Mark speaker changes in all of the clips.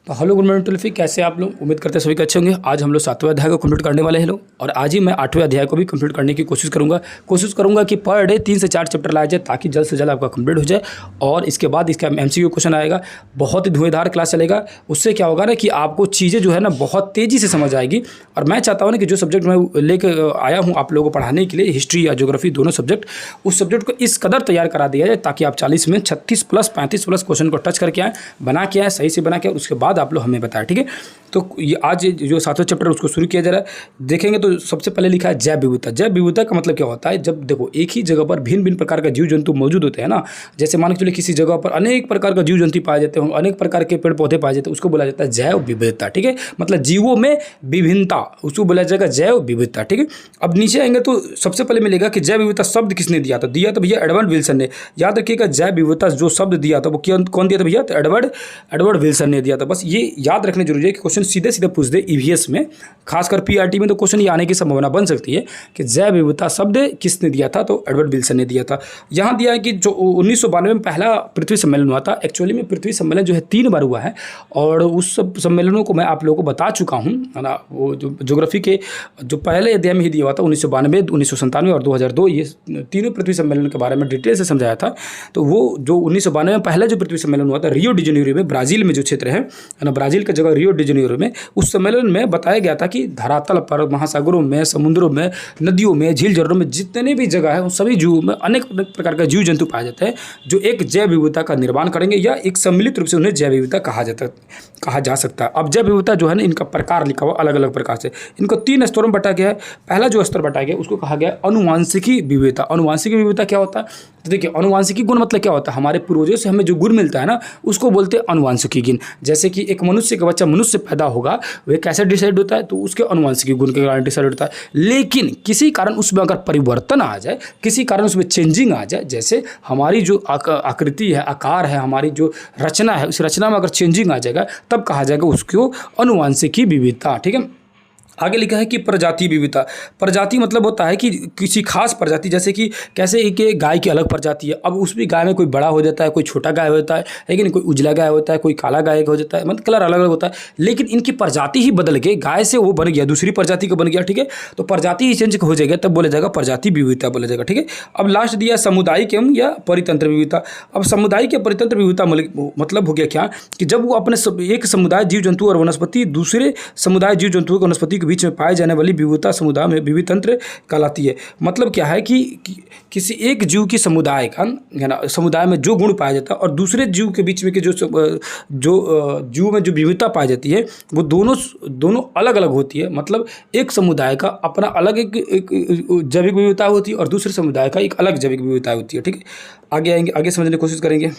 Speaker 1: तो hello good morning टुल्फी, कैसे आप लोग? उम्मीद करते हैं सभी के अच्छे होंगे। आज हम लोग 7वें अध्याय को कंप्लीट करने वाले हैं लोग, और आज ही मैं 8वें अध्याय को भी कंप्लीट करने की कोशिश करूंगा कि पर डे 3 से 4 चैप्टर लाया जाए, ताकि जल्द से जल्द आपका कंप्लीट हो जाए। और इसके बाद इसका MCQ क्वेश्चन आएगा, बहुत ही धुएंधार क्लास चलेगा। उससे क्या होगा ना कि आपको चीज़ें जो है ना बहुत तेज़ी से समझ आएगी। और मैं चाहता हूँ ना कि जो सब्जेक्ट मैं लेकर आया हूँ आप लोगों को पढ़ाने के लिए, हिस्ट्री या ज्योग्राफी दोनों सब्जेक्ट, उस सब्जेक्ट को इस कदर तैयार करा दिया जाए ताकि आप 40 में 36 प्लस 35 प्लस क्वेश्चन को टच करके आए, बना के आए, सही से बना के, उसके बाद आप लोग हमें बताएं, ठीक है। तो ये आज जो 7वां चैप्टर उसको शुरू किया जा रहा है। देखेंगे तो सबसे पहले लिखा है जैव विविधता। जैव विविधता का मतलब क्या होता है? जब देखो एक ही जगह पर भिन्न भिन्न प्रकार का जीव जंतु मौजूद होते हैं ना, जैसे मान के चलिए किसी जगह पर अनेक प्रकार का जीव जंतु पाए जाते हैं, अनेक प्रकार के पेड़ पौधे पाए जाते हैं, उसको बोला जाता है जैव विविधता, ठीक है। मतलब जीवों में विभिन्नता, उसको बोला जाएगा जैव विविधता, ठीक है। अब नीचे आएंगे तो सबसे पहले मिलेगा कि जैव विविधता शब्द किसने दिया था? दिया तो भैया एडवर्ड विल्सन ने। याद रखिएगा, जैव विविधता जो शब्द दिया था वो कौन दिया था भैया? तो एडवर्ड विल्सन ने दिया था। बस ये याद रखने जरूरी है कि क्वेश्चन सीधे सीधे पूछ दे ईवीएस में, खासकर पीआरटी में तो क्वेश्चन ये आने की संभावना बन सकती है कि जैव विविधता शब्द किसने दिया था? तो एडवर्ड विल्सन ने दिया था। यहाँ दिया है कि जो 1992 में पहला पृथ्वी सम्मेलन हुआ था। एक्चुअली में पृथ्वी सम्मेलन जो है 3 बार हुआ है, और उस सब सम्मेलनों को मैं आप लोगों को बता चुका हूँ, है ना। वो जो ज्योग्राफी के जो पहले अध्याय में ही दिया हुआ था 1992, 1997 और 2002, ये तीनों पृथ्वी सम्मेलन के बारे में डिटेल से समझाया था। तो वो जो 1992 में पहला जो पृथ्वी सम्मेलन हुआ था रियो डी जेनेरो में, ब्राज़ील में जो क्षेत्र है ना, ब्राज़ील का जगह रियो डी जेनेरो में, उस सम्मेलन में बताया गया था कि धरातल पर, महासागरों में, समुद्रों में, नदियों में, झील झरनों में जितने भी जगह है उन सभी जीवों में अनेक प्रकार का जीव जंतु पाए जाते हैं, जो एक जैव विविधता का निर्माण करेंगे, या एक सम्मिलित रूप से उन्हें जैव विविधता कहा जा सकता है। अब जैव विविधता जो है ना, इनका प्रकार लिखा हुआ अलग अलग प्रकार से, इनको 3 स्तरों में बांटा गया है। पहला जो स्तर बांटा गया उसको कहा गया अनुवांशिकी विविधता। अनुवांशिकी विविधता क्या होता है? तो देखिए, अनुवांशिकी गुण मतलब क्या होता है? हमारे पूर्वजों से हमें जो गुण मिलता है ना, उसको बोलते हैं अनुवांशिकी गुण। जैसे कि एक मनुष्य का बच्चा मनुष्य पैदा होगा, वह कैसे डिसाइड होता है? तो उसके अनुवांशिकी गुण के कारण डिसाइड होता है। लेकिन किसी कारण उसमें अगर परिवर्तन आ जाए, किसी कारण उसमें चेंजिंग आ जाए, जैसे हमारी जो आकृति है, आकार है, हमारी जो रचना है, उस रचना में अगर चेंजिंग आ जाएगा, तब कहा जाएगा उसको अनुवांशिकी विविधता, ठीक है। आगे लिखा है कि प्रजाति विविधता। प्रजाति मतलब होता है कि किसी खास प्रजाति, जैसे कि कैसे एक गाय की अलग प्रजाति है, अब उस भी गाय में कोई बड़ा हो जाता है, कोई छोटा गाय होता है, लेकिन कोई उजला गाय होता है, कोई काला गाय हो जाता है, मतलब कलर अलग अलग होता है, लेकिन इनकी प्रजाति ही बदल के गाय से वो बन गया, दूसरी प्रजाति का बन गया, ठीक है। तो प्रजाति ही चेंज हो जाएगा, तब बोला जाएगा प्रजाति विविधता बोला जाएगा, ठीक है। अब लास्ट दिया सामुदायिक एवं या परितंत्र विविधता। अब सामुदायिक या परितंत्र विविधता मतलब हो गया क्या कि जब वो अपने एक समुदाय जीव जंतु और वनस्पति दूसरे समुदाय जीव जंतुओं और वनस्पति के बीच में पाए जाने वाली विविधता समुदाय में विविधतंत्र कहलाती है। मतलब क्या है कि किसी एक जीव की समुदाय का, है ना, समुदाय में जो गुण पाया जाता है और दूसरे जीव के बीच में के जो जीव में जो विविधता पाई जाती है, वो दोनों अलग अलग होती है। मतलब एक समुदाय का अपना अलग एक जैविक विविधता होती है और दूसरे समुदाय का एक अलग जैविक विविधता होती है, ठीक है। आगे आएंगे, आगे समझने की कोशिश करेंगे।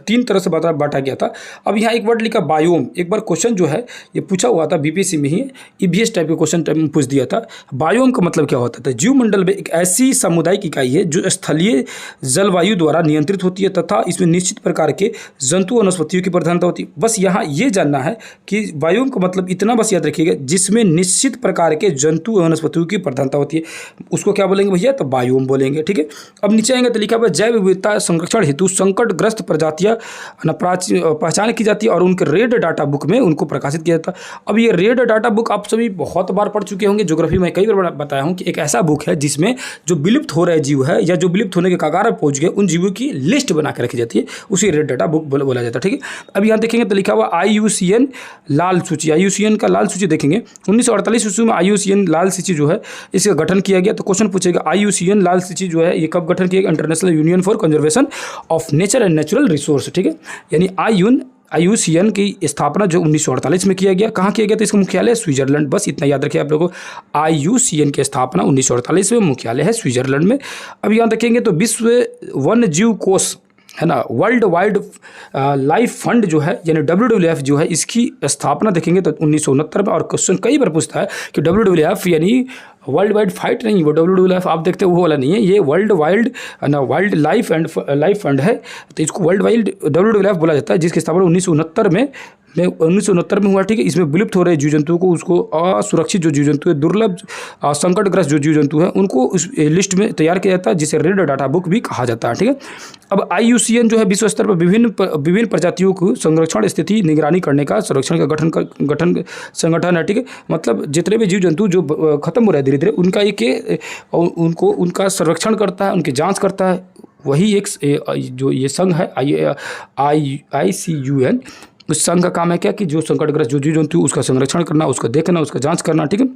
Speaker 1: 3 तरह से बांटा गया था। अब यहाँ एक वर्ड लिखा बायोम। एक बार क्वेश्चन जो है ये पूछा हुआ था बीपीएससी में ही, ईवीएस टाइप के क्वेश्चन टाइप में पूछ दिया था। बायोम का मतलब क्या होता था? जीवमंडल में एक ऐसी सामुदायिक इकाई है जो स्थलीय जलवायु द्वारा नियंत्रित होती है तथा इसमें निश्चित प्रकार के जंतु वनस्पतियों की प्रधानता होती है। बस यहाँ ये जानना है कि बायोम का मतलब इतना बस याद रखिएगा, जिसमें निश्चित प्रकार के जंतु वनस्पतियों की प्रधानता होती है, उसको क्या बोलेंगे भैया? तो बायोम बोलेंगे, ठीक है। अब नीचे आएंगे तो लिखा हुआ जैव विविधता संरक्षण हेतु संकटग्रस्त प्रजातियां पहचान की जाती है और उनके रेड डाटा बुक में उनको प्रकाशित किया जाता है। अब ये रेड डाटा बुक आप सभी बहुत बार पढ़ चुके होंगे। ज्योग्राफी में कई बार बताया हूँ कि एक ऐसा बुक है जिसमें जो विलुप्त हो रहे जीव है या जो विलुप्त होने के कगार पर पहुंच गए, उन जीवों की लिस्ट बना के रखी जाती है, उसी रेड डाटा बुक बोला जाता है, ठीक है। अब यहाँ देखेंगे तो लिखा हुआ IUCN लाल सूची। IUCN का लाल सूची देखेंगे 1948 ईस्वी में IUCN लाल सूची जो है इसका गठन किया गया। तो क्वेश्चन पूछेगा IUCN लाल सूची जो है ये कब गठन किया गया? International union for conservation of nature and natural resource, ठीक है। यानी IUCN की स्थापना जो 1948 में किया गया। कहाँ किया गया? तो इसका मुख्यालय स्विट्जरलैंड। बस इतना याद रखिए आप लोगों को, IUCN की स्थापना 1948 में, मुख्यालय है स्विट्जरलैंड में। अब यहाँ देखेंगे तो विश्व वन्य जीव कोष, है ना, वर्ल्ड वाइड लाइफ फंड जो है यानी WWF जो है, इसकी स्थापना देखेंगे तो 1969 में। और क्वेश्चन कई बार पूछता है कि WWF यानी वर्ल्ड वाइड फाइट नहीं, वो WWF आप देखते हो वो वाला नहीं है, ये वर्ल्ड वाइल्ड लाइफ फंड है। तो इसको वर्ल्ड वाइड WWF बोला जाता है, जिसकी स्थापना 1969 में में 1969 में हुआ, ठीक है। इसमें विलुप्त हो रहे जीव जंतुओं को, उसको असुरक्षित जो जीव जंतु है, दुर्लभ संकटग्रस्त जो जीव जंतु है, उनको उस लिस्ट में तैयार किया जाता है, जिसे रेड डाटा बुक भी कहा जाता है, ठीक है। अब IUCN जो है विश्व स्तर पर विभिन्न प्रजातियों को संरक्षण स्थिति निगरानी करने का संरक्षण का गठन संगठन है, ठीक है। मतलब जितने भी जीव जंतु जो खत्म हो रहे हैं धीरे धीरे, उनका एक उनका संरक्षण करता है, उनकी जाँच करता है, वही एक जो ये संघ है IUCN, उस संघ का काम है क्या कि जो संकटग्रस्त जो जीव जंतु उसका संरक्षण करना, उसका देखना, उसका जांच करना, ठीक है।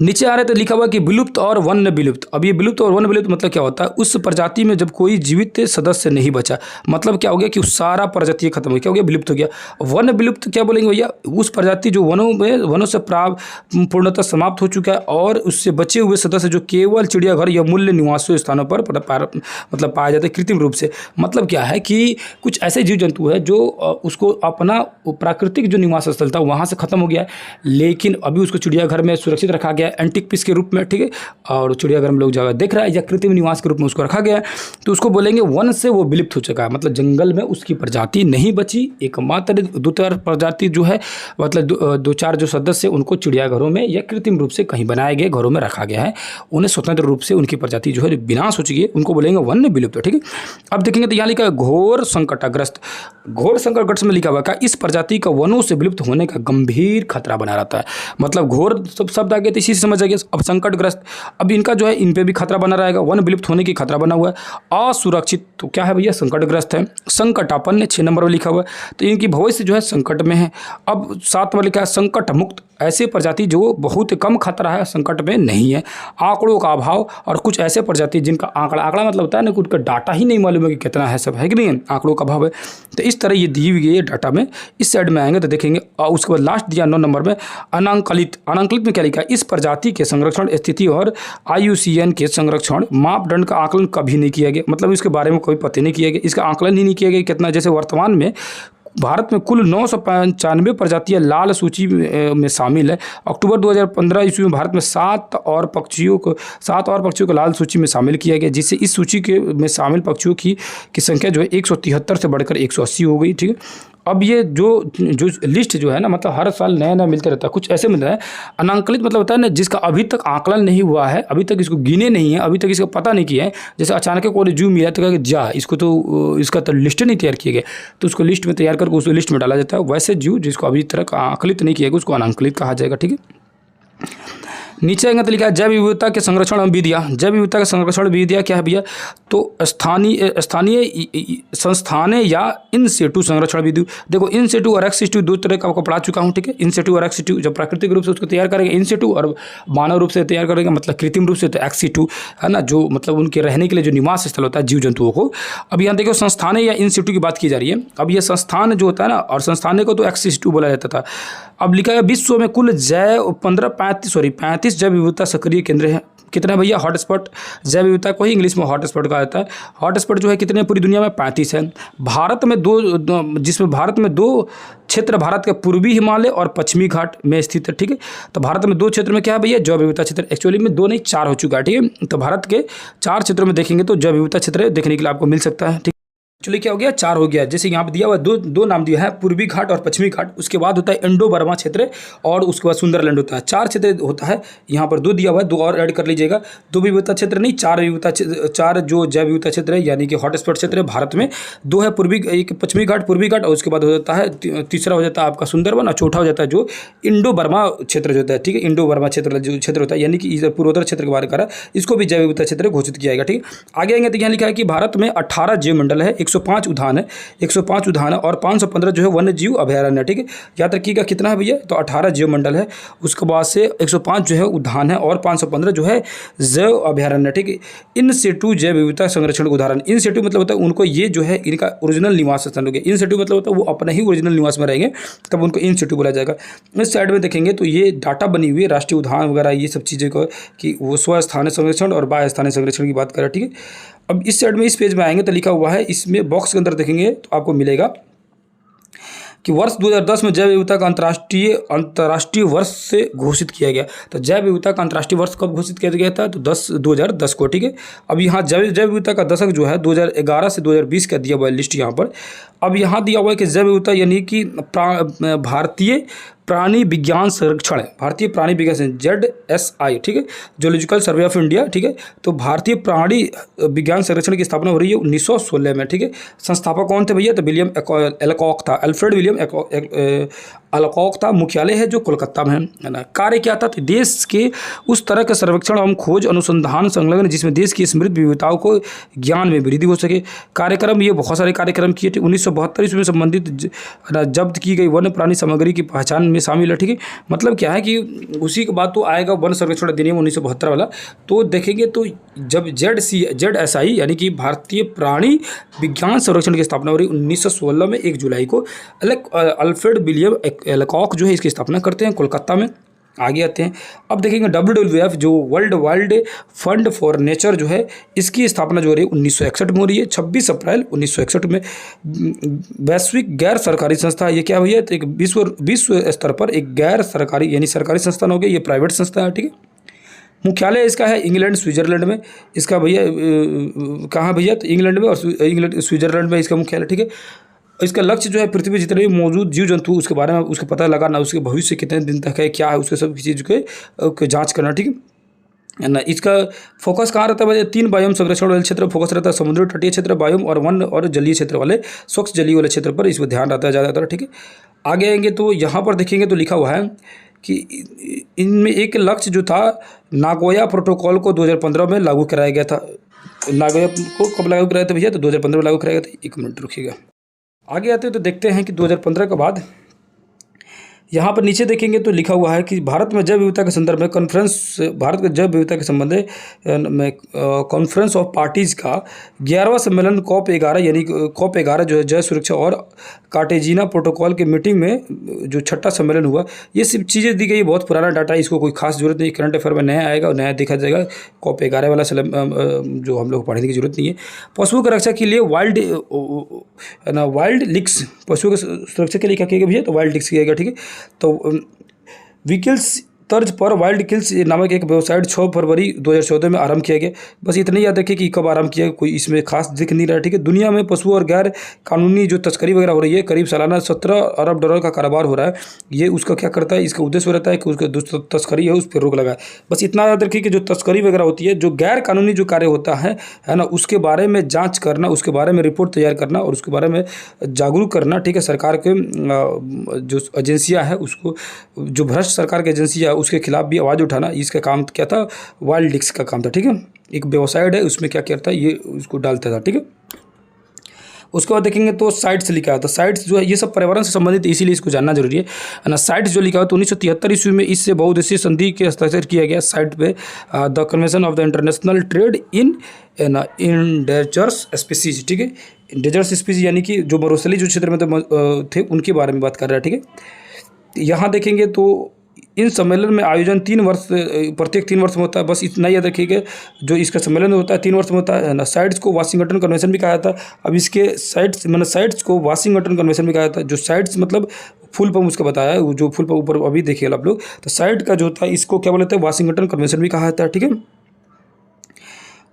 Speaker 1: नीचे आ रहे तो लिखा हुआ कि विलुप्त और वन्य विलुप्त। अब ये विलुप्त और वन्य विलुप्त मतलब क्या होता है, उस प्रजाति में जब कोई जीवित सदस्य नहीं बचा, मतलब क्या हो गया कि सारा प्रजाति खत्म हो गया, क्या हो गया, विलुप्त हो गया। वन्य विलुप्त क्या बोलेंगे भैया, उस प्रजाति जो वनों से पूर्णतः समाप्त हो चुका है और उससे बचे हुए सदस्य जो केवल चिड़ियाघर या मूल्य निवासों स्थानों पर मतलब पाए जाते हैं कृत्रिम रूप से। मतलब क्या है कि कुछ ऐसे जीव जंतु है जो उसको अपना प्राकृतिक जो निवास स्थल था वहाँ से खत्म हो गया है, लेकिन अभी उसको चिड़ियाघर में सुरक्षित रखा गया है एंटीक पीस के रूप में, ठीक है। और चिड़ियाघर में लोग जगह देख रहा है, या कृत्रिम निवास के रूप में उसको रखा गया है, तो उसको बोलेंगे वन से वो विलुप्त हो चुका है। मतलब जंगल में उसकी प्रजाति नहीं बची, एकमात्र दो चार प्रजाति जो है, मतलब दो चार जो सदस्य उनको चिड़ियाघरों में या कृत्रिम रूप से कहीं बनाए गए घरों में रखा गया है, उन्हें स्वतंत्र रूप से उनकी प्रजाति जो है विनाश हो चुकी है, उनको बोलेंगे वन्य विलुप्त, ठीक है। अब देखेंगे तो यहाँ लिखा है घोर संकटग्रस्त। घोर संकटग्रस्त में लिखा हुआ है इस प्रजाति का वनों से विलुप्त होने का गंभीर खतरा बना रहता है। मतलब घोर शब्द आ गया तो इसी से समझ आ गया। अब संकटग्रस्त, अब इनका जो है इन पे भी खतरा बना रहेगा, वन विलुप्त होने की खतरा बना हुआ है। असुरक्षित तो क्या है भैया, संकटग्रस्त है। संकटापन्न 6 नंबर में लिखा हुआ है, तो इनकी भविष्य जो है संकट में है। अब 7 में लिखा है संकट मुक्त, ऐसे प्रजाति जो बहुत कम खतरा है, संकट में नहीं है। आंकड़ों का अभाव, और कुछ ऐसे प्रजाति जिनका आंकड़ा मतलब होता है ना कि उनका डाटा ही नहीं मालूम है कि कितना है, सब है कि नहीं, आंकड़ों का अभाव है। तो इस तरह ये दी हुई है डाटा में। इस साइड में आएंगे तो देखेंगे, और उसके बाद लास्ट दिया 9 नंबर में अनांकलित। अनांकलित में क्या लिखा है, इस प्रजाति के संरक्षण स्थिति और IUCN के संरक्षण मापदंड का आकलन कभी नहीं किया गया। मतलब इसके बारे में कोई पता नहीं किया गया, इसका आकलन ही नहीं किया गया कितना। जैसे वर्तमान में भारत में कुल 995 प्रजातियां लाल सूची में शामिल है। अक्टूबर 2015 ईस्वी में भारत में 7 और पक्षियों को लाल सूची में शामिल किया गया, जिससे इस सूची में शामिल पक्षियों की संख्या जो है 173 से बढ़कर 180 हो गई, ठीक है। अब ये जो लिस्ट जो है ना, मतलब हर साल नया नया मिलते रहता है, कुछ ऐसे मिल रहा है। अनांकलित मतलब होता है ना जिसका अभी तक आकलन नहीं हुआ है, अभी तक इसको गिने नहीं है, अभी तक इसका पता नहीं किया है। जैसे अचानक कोई जू मिला तो कहा इसको तो इसका तो लिस्ट नहीं तैयार किया गया, तो उसको लिस्ट में तैयार करके उस लिस्ट में डाला जाता है। वैसे जू जिसको अभी तक आकलित नहीं किया गया उसको अनांकलित कहा जाएगा, ठीक है। नीचे आएंगे तो लिखा है जैव विविधता के संरक्षण विधियाँ। जैव विविधता के संरक्षण विधियाँ क्या है भैया, तो स्थानीय संस्थानें या इन सिटू संरक्षण विधि। देखो इन सिटू और एक्स सिटू दो तरह का आपको पढ़ा चुका हूँ, ठीक है। इन सिटू और एक्स सिटू, जब प्राकृतिक रूप से उसको तैयार करेंगे इन सिटू, और मानव रूप से तैयार करेंगे मतलब कृत्रिम रूप से तो एक्स सिटू, है ना, जो मतलब उनके रहने के लिए जो निवास स्थल होता है जीव जंतुओं को। अब यहाँ देखो संस्थानें या इन सिटू की बात की जा रही है। अब ये संस्थान जो होता है ना, और संस्थानें को तो एक्स सिटू बोला जाता था। अब लिखा है विश्व में कुल 35 जैव विविधता सक्रिय केंद्र हैं। कितने भैया, हॉटस्पॉट। जैव विविधता को ही इंग्लिश में हॉटस्पॉट कहा जाता है। हॉटस्पॉट जो है कितने पूरी दुनिया में 35 है। भारत में जिसमें भारत में 2 क्षेत्र भारत के पूर्वी हिमालय और पश्चिमी घाट में स्थित है, ठीक है। तो भारत में 2 क्षेत्र में क्या है भैया, जैव विविधता क्षेत्र। एक्चुअली में 2 नहीं 4 हो चुका है, ठीक है। तो भारत के 4 क्षेत्रों में देखेंगे तो जैव विविधता क्षेत्र देखने के लिए आपको मिल सकता है, ठीक। एक्चुअली क्या हो गया, 4 हो गया। जैसे यहाँ पे दिया हुआ दो नाम दिया है, पूर्वी घाट और पश्चिमी घाट। उसके बाद होता है इंडो बर्मा क्षेत्र, और उसके बाद सुंदरलैंड होता है। 4 क्षेत्र होता है। यहाँ पर 2 दिया हुआ है, 2 और ऐड कर लीजिएगा। 2 विविधता क्षेत्र नहीं, 4 जो जैव विविधता क्षेत्र है, यानी कि हॉटस्पॉट क्षेत्र है भारत में। 2 है एक पश्चिमी घाट पूर्वी घाट, और उसके बाद हो जाता है तीसरा हो जाता है आपका सुंदरवन, और चौथा हो जाता है जो इंडो बर्मा क्षेत्र जो होता है, ठीक है। इंडो बर्मा क्षेत्र जो क्षेत्र होता है, यानी कि इधर पूर्वोत्तर क्षेत्र के बारे में करा, इसको भी जैव विविधता क्षेत्र घोषित किया जाएगा, ठीक है। आगे आएंगे तो यहाँ लिखा है कि भारत में 18 जैव मंडल है, 105 उद्यान है, 105 उद्यान है, और 515 जो है वन्य जीव अभयारण्य, ठीक है। याद रखिएगा कितना है भैया, तो 18 जीव मंडल है, उसके बाद से 105 जो है उद्यान है, और 515 जो है जैव अभयारण्य, ठीक है। इन सिटू जैव विविधता संरक्षण का उदाहरण। इन सिटू मतलब होता है उनको ये जो है इनका ओरिजिनल निवास स्थान हो गया। इन सिटू मतलब होता है वो अपने ही ओरिजिनल निवास में रहेंगे, तब उनको इन सिटू बोला जाएगा। इस साइड में देखेंगे तो ये डाटा बनी हुई है राष्ट्रीय उद्यान वगैरह ये सब चीज़ें को, कि वो स्वस्थानीय संरक्षण और बाह्य स्थानीय संरक्षण की बात करें, ठीक है। अब इस साइड में इस पेज में आएंगे तो लिखा हुआ है, इसमें बॉक्स के अंदर देखेंगे तो आपको मिलेगा कि वर्ष 2010 में जैव विविधता का अंतर्राष्ट्रीय वर्ष से घोषित किया गया। तो जैव विविधता का अंतर्राष्ट्रीय वर्ष कब घोषित किया गया था? तो 2010 को, ठीक है। अब यहाँ जैव विविधता का दशक जो है 2011 से 2020 का दिया हुआ है लिस्ट यहाँ पर। अब यहाँ दिया हुआ है कि जैव विविधता यानी कि भारतीय प्राणी विज्ञान संरक्षण है, भारतीय प्राणी विज्ञान ZSI, ठीक है, जूलॉजिकल सर्वे ऑफ इंडिया, ठीक है। तो भारतीय प्राणी विज्ञान संरक्षण की स्थापना हो रही है 1916 में, ठीक है। संस्थापक कौन थे भैया? तो विलियम एलकॉक था, अल्फ्रेड विलियम एलकॉक था। मुख्यालय है जो कोलकाता में है ना। कार्य क्या था? तो देश के उस तरह का सर्वेक्षण एवं खोज अनुसंधान संलग्न जिसमें देश की समृद्ध विविधताओं को ज्ञान में वृद्धि हो सके। कार्यक्रम ये बहुत सारे कार्यक्रम किए थे। 1972 ईस्वी में संबंधित जब्त की गई वन्य प्राणी सामग्री की पहचान में शामिल है, ठीक है। मतलब क्या है कि उसी के बाद तो आएगा वन संरक्षण अधिनियम 1972 वाला, तो देखेंगे तो जब ZSI यानी कि भारतीय प्राणी विज्ञान संरक्षण की स्थापना हो रही 1916 में 1 जुलाई को, अल्फ्रेड विलियम एलकॉक जो है इसकी स्थापना करते हैं कोलकाता में। आगे आते हैं, अब देखेंगे WWF जो world wild fund for nature जो है इसकी स्थापना जो हो रही है 1961 में हो रही है, 26 अप्रैल 1961 में। वैश्विक गैर सरकारी संस्था, ये क्या भैया? तो एक विश्व स्तर पर एक गैर सरकारी यानी सरकारी संस्थान हो गया, ये प्राइवेट संस्था है, ठीक है। मुख्यालय इसका है इंग्लैंड स्विट्जरलैंड में। इसका भैया कहाँ भैया? तो इंग्लैंड में और स्विट्जरलैंड में इसका मुख्यालय, ठीक है। इसका लक्ष्य जो है पृथ्वी जितने भी मौजूद जीव जंतु उसके बारे में उसका पता लगाना, उसके भविष्य कितने दिन तक है, क्या है, उसके सब चीज़ के जांच करना, ठीक है ना। इसका फोकस कहाँ रहता है? 3 बायोम संरक्षण वाले क्षेत्र फोकस रहता है, समुद्र तटीय क्षेत्र बायोम और वन और जलीय क्षेत्र वाले स्वच्छ जलीय वाले क्षेत्र पर इसमें ध्यान रहता है ज़्यादातर, ठीक है। आगे आएंगे तो यहाँ पर देखेंगे तो लिखा हुआ है कि इनमें एक लक्ष्य जो था नागोया प्रोटोकॉल को 2015 में लागू कराया गया था। नागोया को कब लागू कराया था भैया? तो 2015 में लागू कराया गया था। 1 मिनट रुकिएगा, आगे आते हैं तो देखते हैं कि 2015 के बाद यहाँ पर नीचे देखेंगे तो लिखा हुआ है कि भारत में जैव विविधता के संदर्भ में भारत के जैव विविधता के संबंध में कॉन्फ्रेंस ऑफ पार्टीज़ का 11वां सम्मेलन COP11 यानी COP11 जो है जैव सुरक्षा और कार्टेजिना प्रोटोकॉल के मीटिंग में जो 6ठा सम्मेलन हुआ, ये सब चीज़ें दी गई। बहुत पुराना डाटा है, इसको कोई खास जरूरत नहीं, करंट अफेयर में नया आएगा और नया देखा जाएगा। COP11 वाला जो हम लोग पढ़ने की जरूरत नहीं है। पशुओं की रक्षा के लिए वाइल्ड लिक्स, पशुओं की सुरक्षा के लिए क्या किया गया भैया? तो वाइल्ड लिक्स किया गया, ठीक है। तो विकिल्स तर्ज पर वाइल्ड किल्स नामक एक वेबसाइट 6 फरवरी 2014 में आरंभ किया गया। बस इतना ही याद रखिए कि कब आरंभ किया, कोई इसमें खास दिख नहीं रहा, ठीक है। दुनिया में पशुओं और गैर कानूनी जो तस्करी वगैरह हो रही है, करीब सालाना 17 अरब डॉलर का कारोबार हो रहा है। ये उसका क्या करता है? इसका उद्देश्य रहता है कि उसका तस्करी है उस पर रोक लगाए। बस इतना याद रखिए कि जो तस्करी वगैरह होती है, जो गैर कानूनी जो कार्य होता है ना, उसके बारे में जाँच करना, उसके बारे में रिपोर्ट तैयार करना और उसके बारे में जागरूक करना, ठीक है। सरकार के जो एजेंसियाँ हैं उसको, जो भ्रष्ट सरकार की एजेंसियाँ उसके खिलाफ भी आवाज़ उठाना, इसका काम क्या था? वाइल्ड लिक्स का काम था, ठीक है। एक वेबसाइट है उसमें क्या करता है, ये उसको डालता था, ठीक है। उसके बाद देखेंगे तो साइट्स लिखा है। तो साइट्स जो है ये सब पर्यावरण से संबंधित, इसीलिए इसको जानना जरूरी है ना। साइट्स जो लिखा है तो 1973 ईस्वी में इससे बहुउद्देशीय संधि के हस्ताक्षर किया गया साइट पे the convention of the international trade in endangered species, ठीक है। इंडेंजर्ड स्पीसीज यानी कि जो मरुस्थलीय जो क्षेत्र में तो थे उनके बारे में बात कर रहा है, ठीक है। यहाँ देखेंगे तो इन सम्मेलन में आयोजन प्रत्येक 3 वर्ष में होता है। बस इतना याद रखिएगा, जो इसका सम्मेलन होता है 3 वर्ष में होता है ना। साइट्स को वाशिंगटन कन्वेंशन भी कहा जाता है। अब इसके साइट्स को वाशिंगटन कन्वेंशन भी कहा जाता है। जो साइट्स मतलब फुल फॉर्म उसका बताया है, जो फुल फॉर्म ऊपर अभी देखिएगा आप लोग। तो साइट का जो होता है इसको क्या बोलते हैं? वाशिंगटन कन्वेंशन भी कहा जाता है, ठीक है।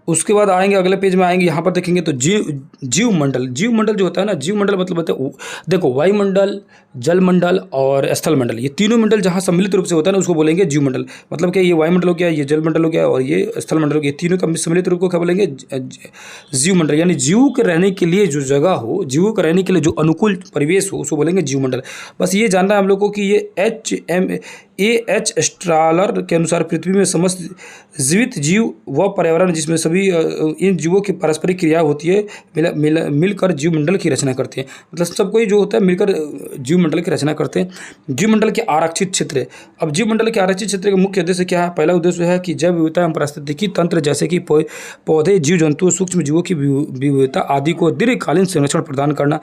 Speaker 1: उसके बाद आएंगे अगले पेज में आएंगे, यहाँ पर देखेंगे तो जीव मंडल जो होता है ना, जीव मंडल मतलब होता है, देखो वायुमंडल, जल मंडल और स्थल मंडल, ये तीनों मंडल जहाँ सम्मिलित रूप से होता है ना उसको बोलेंगे जीव मंडल। मतलब क्या, ये वायुमंडल हो गया, ये जल मंडल हो गया और ये स्थल मंडल हो गया, तीनों का सम्मिलित रूप को क्या बोलेंगे? जीव मंडल। यानी जीव के रहने के लिए जो जगह हो, जीवों के रहने के लिए जो अनुकूल परिवेश हो उसको बोलेंगे जीव मंडल। बस ये जानना है हम लोग को कि ये AH स्ट्रालर के अनुसार पृथ्वी में समस्त जीवित जीव व पर्यावरण जिसमें सभी इन जीवों की पारस्परिक क्रिया होती है मिलकर जीव मंडल की रचना करते हैं। मतलब सब कोई जो होता है मिलकर जीव मंडल की रचना करते हैं। जीव मंडल के आरक्षित क्षेत्र। अब जीव मंडल के आरक्षित क्षेत्र का मुख्य उद्देश्य क्या है? पहला उद्देश्य है कि जैव विविधता एवं पारिस्थितिकी तंत्र जैसे कि पौधे, जीव जंतु, सूक्ष्म जीवों की विविधता आदि को दीर्घकालीन संरक्षण प्रदान करना